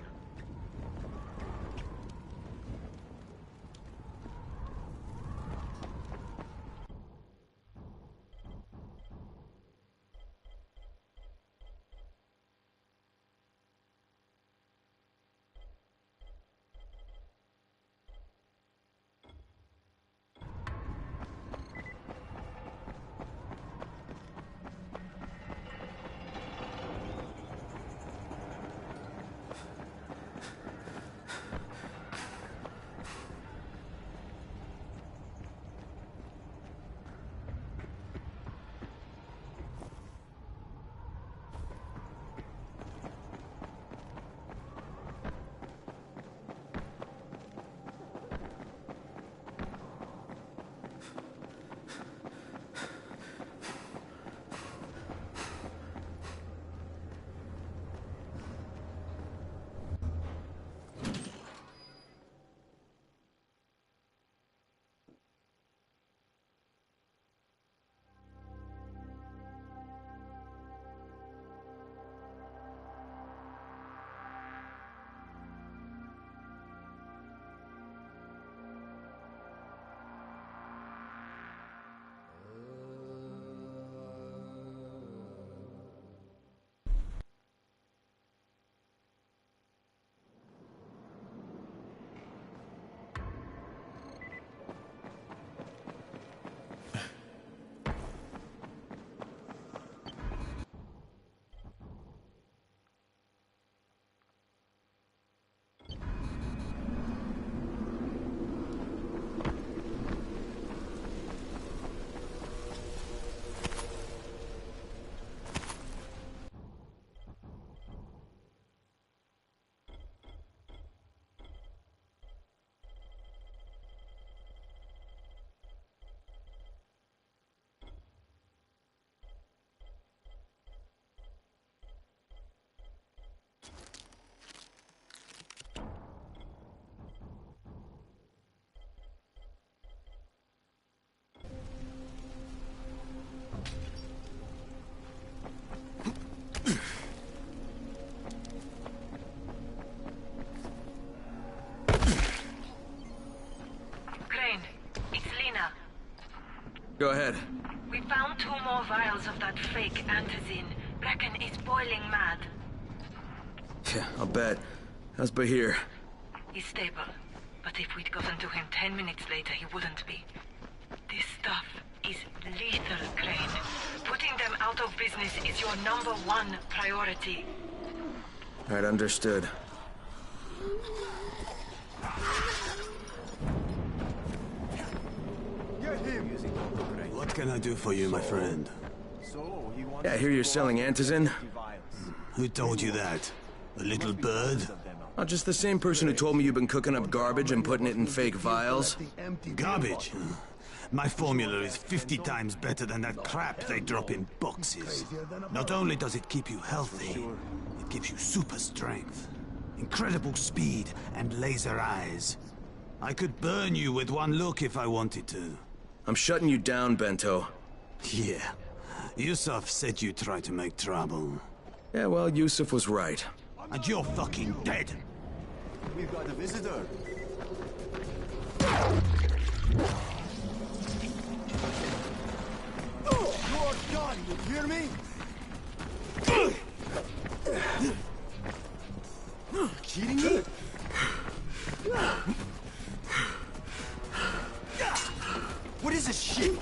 Go ahead. We found 2 more vials of that fake Antizin. Brecken is boiling mad. Yeah, I'll bet. How's Bahir? He's stable. But if we'd gotten to him 10 minutes later, he wouldn't be. This stuff is lethal, Crane. Putting them out of business is your #1 priority. All right, understood. What can I do for you, my friend? Yeah, I hear you're selling antizin. Who told you that? A little bird? Not just the same person who told me you've been cooking up garbage and putting it in fake vials. Garbage? My formula is 50 times better than that crap they drop in boxes. Not only does it keep you healthy, it gives you super strength, incredible speed, and laser eyes. I could burn you with one look if I wanted to. I'm shutting you down, Bento. Yeah. Yusuf said you tried to make trouble. Yeah, well, Yusuf was right. And you're fucking dead! We've got a visitor. You are done, you hear me? Kidding me? What is this shit?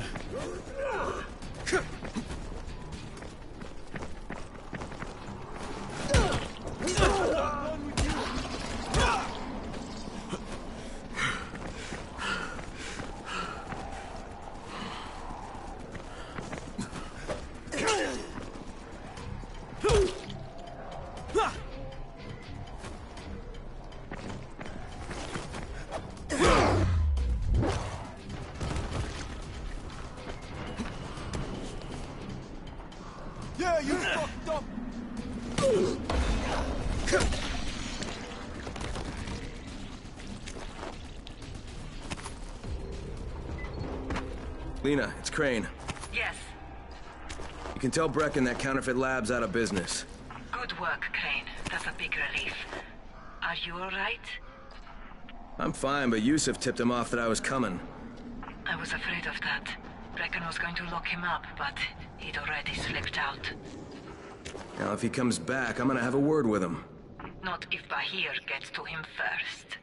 Yeah, you fucked up! Lena, it's Crane. Yes. You can tell Brecken that Counterfeit Lab's out of business. Good work, Crane. That's a big relief. Are you all right? I'm fine, but Yusuf tipped him off that I was coming. I was afraid of that. Brecken was going to lock him up, but he'd already slipped out. Now, if he comes back, I'm gonna have a word with him. Not if Bahir gets to him first.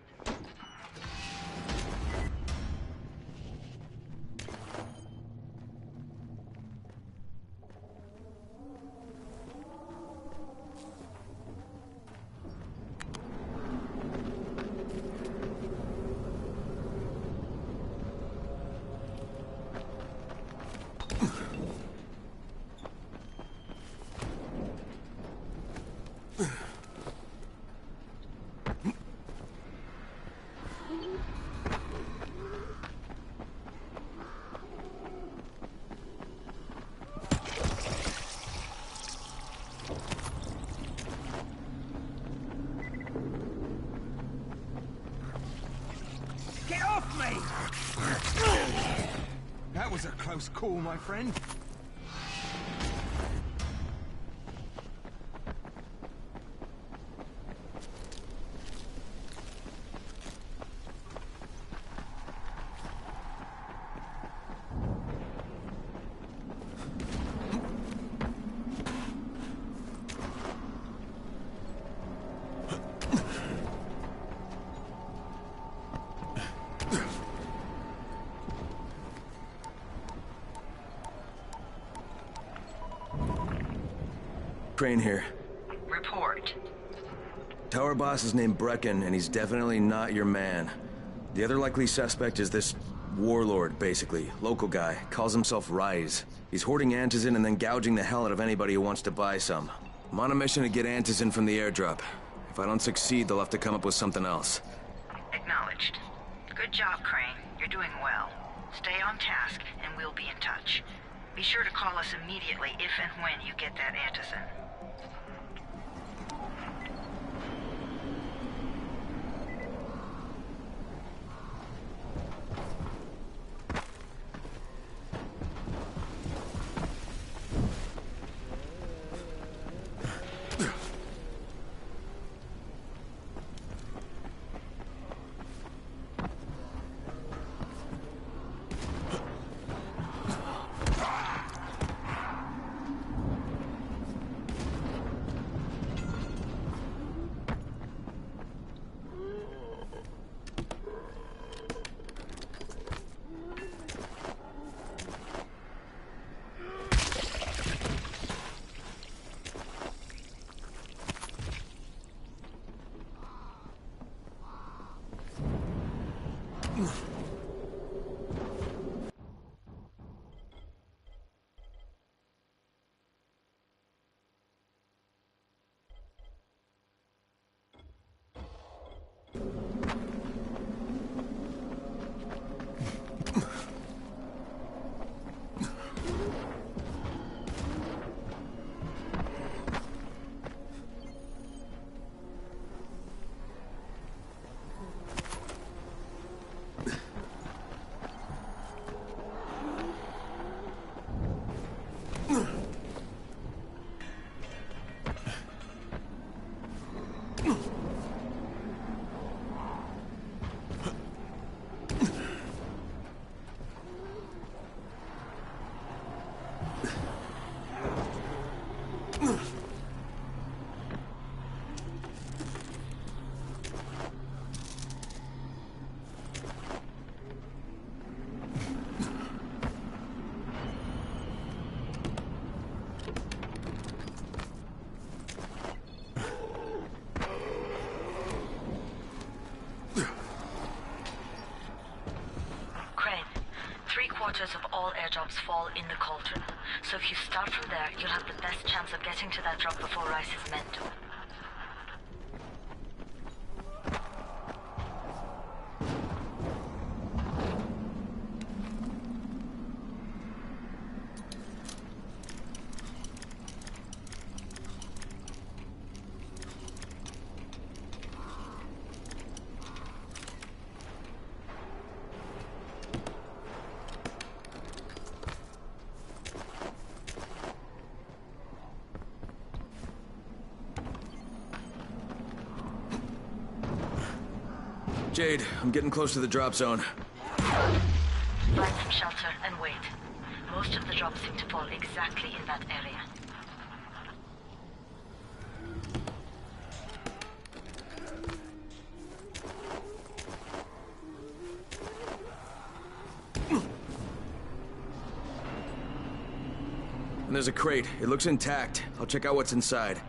Get off me! That was a close call, my friend. Crane here. Report. Tower boss is named Brecken, and he's definitely not your man. The other likely suspect is this warlord, basically. Local guy. Calls himself Rise. He's hoarding antizin and then gouging the hell out of anybody who wants to buy some. I'm on a mission to get antizin from the airdrop. If I don't succeed, they'll have to come up with something else. Acknowledged. Good job, Crane. You're doing well. Stay on task, and we'll be in touch. Be sure to call us immediately if and when you get that antizin. Of all airdrops fall in the cauldron. So if you start from there, you'll have the best chance of getting to that drop before Rice's men do. Jade, I'm getting close to the drop zone. Find some shelter and wait. Most of the drops seem to fall exactly in that area. And there's a crate. It looks intact. I'll check out what's inside.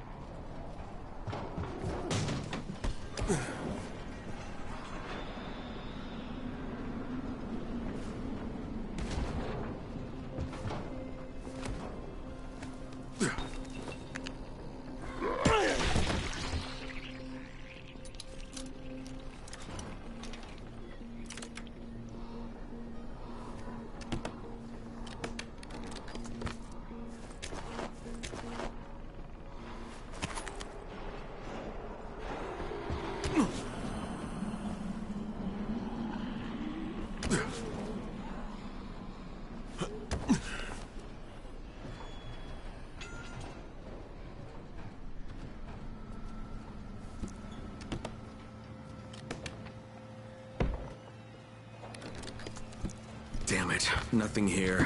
Damn it, nothing here.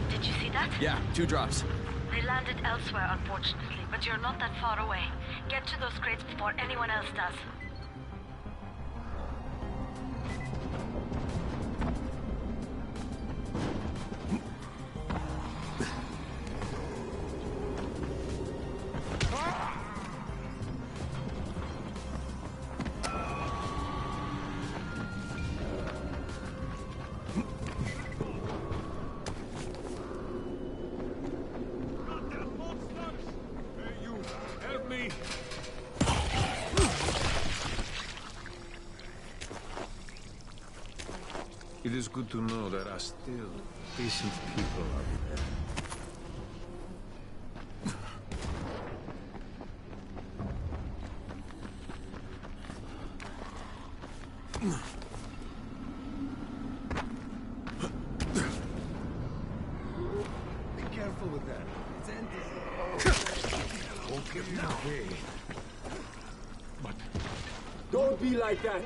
Did you see that? Yeah, 2 drops. They landed elsewhere, unfortunately, but you're not that far away. Get to those crates before anyone else does. It is good to know there are still decent people out there. Be careful with that. Its end is... Won't give now. But... Don't be like that!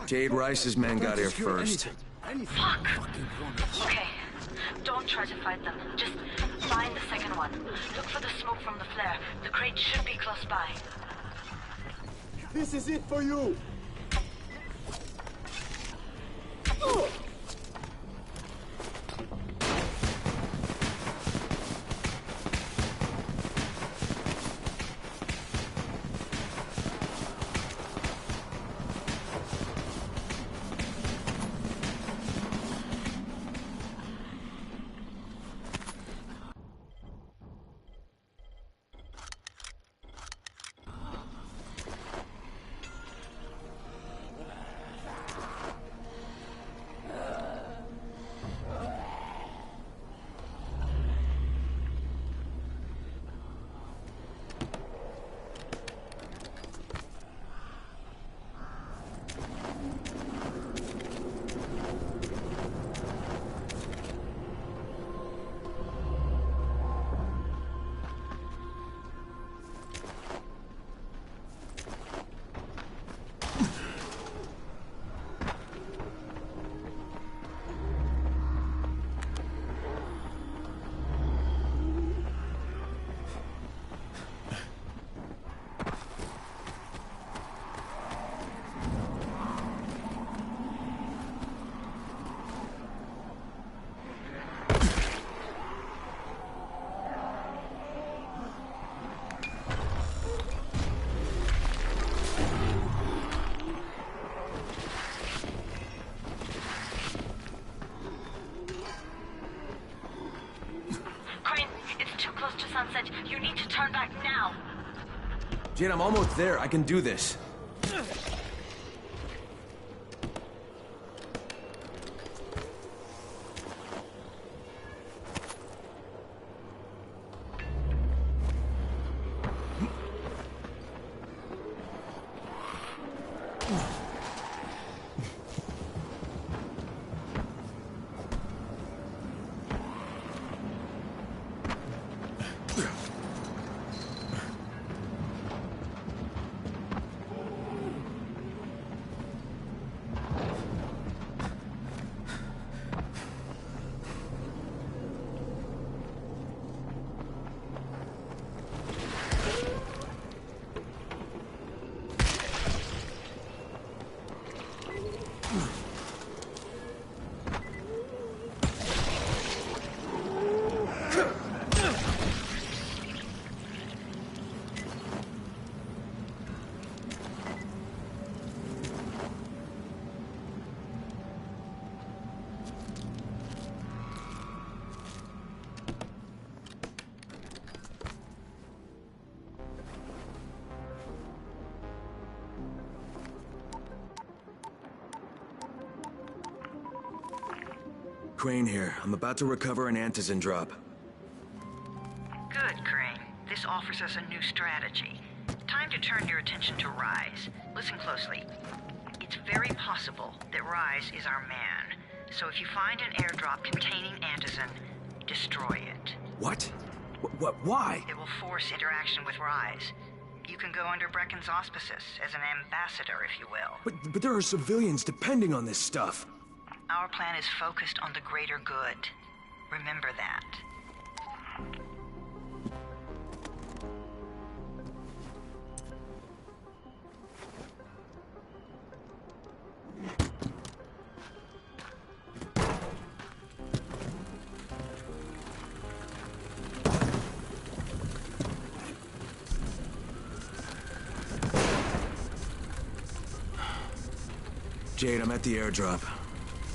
Jade Rice's men got here first. Fuck! Okay, don't try to fight them. Just find the second one. Look for the smoke from the flare. The crate should be close by. This is it for you! You need to turn back now. Jade, I'm almost there. I can do this. Crane here. I'm about to recover an Antizin drop. Good, Crane. This offers us a new strategy. Time to turn your attention to Rise. Listen closely. It's very possible that Rise is our man. So if you find an airdrop containing Antizin, destroy it. What? Why? It will force interaction with Rise. You can go under Brecken's auspices as an ambassador, if you will. But there are civilians depending on this stuff. Our plan is focused on the greater good. Remember that. Jade, I'm at the airdrop.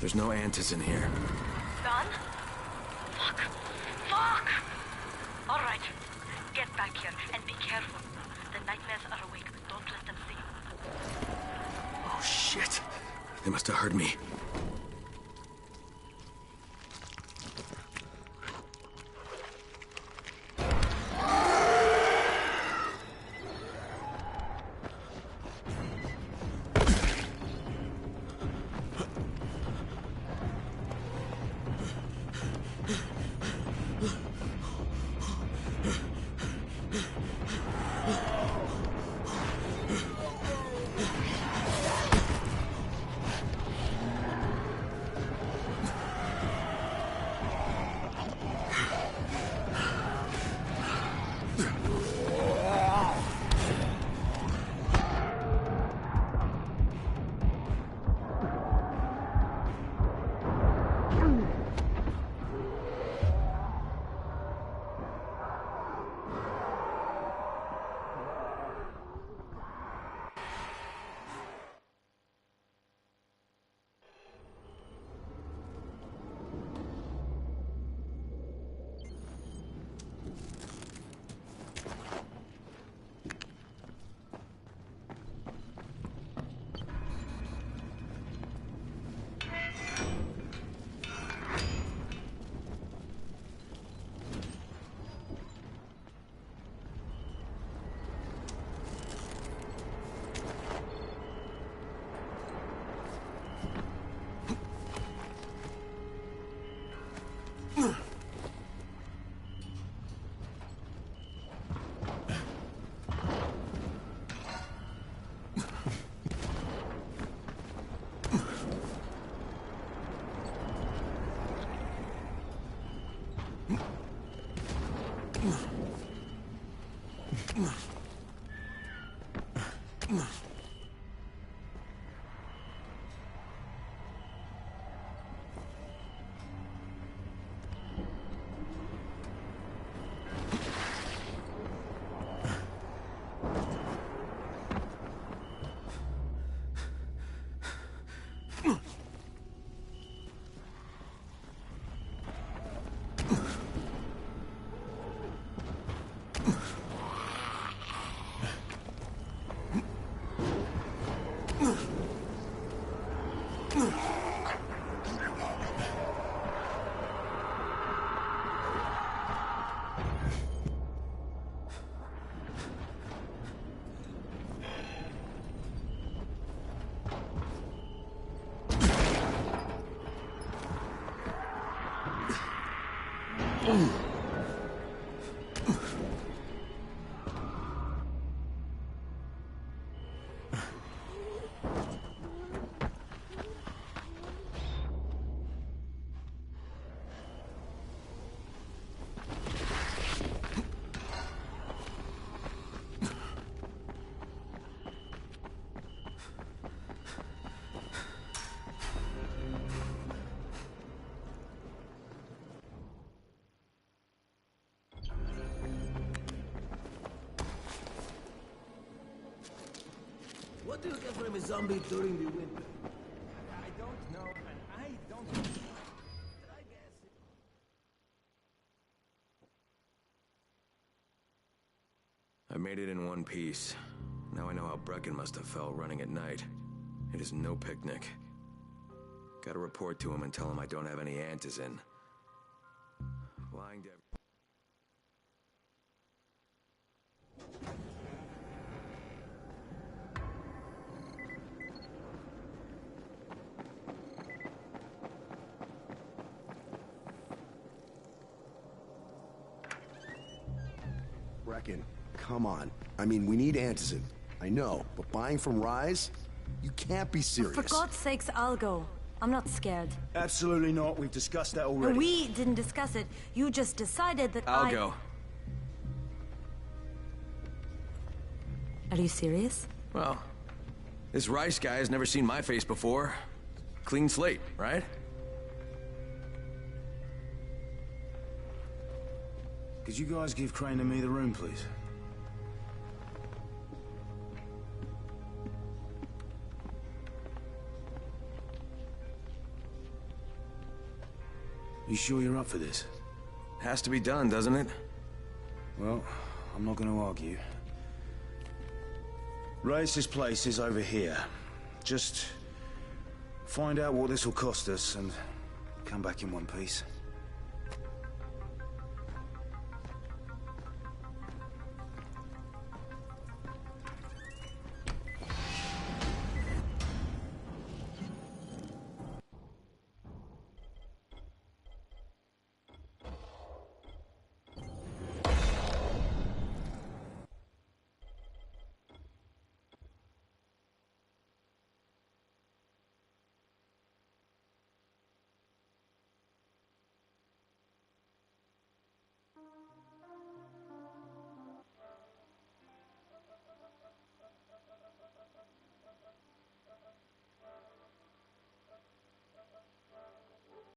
There's no Antizin here. Done? Fuck. Fuck! Alright. Get back here and be careful. The nightmares are awake. Don't let them see you. Oh, shit. They must have heard me. What do you get from a zombie during the winter? I don't know, and I don't... I made it in one piece. Now I know how Brecken must have felt running at night. It is no picnic. Gotta report to him and tell him I don't have any antizin. Lying to... Brecken, come on. I mean, we need antizin. I know, but buying from Rise? You can't be serious. For God's sakes, I'll go. I'm not scared. Absolutely not. We've discussed that already. No, we didn't discuss it. You just decided that I'll go. Are you serious? Well, this Rice guy has never seen my face before. Clean slate, right? Could you guys give Crane and me the room, please? You sure you're up for this? Has to be done, doesn't it? Well, I'm not going to argue. Race's place is over here. Just find out what this will cost us and come back in one piece.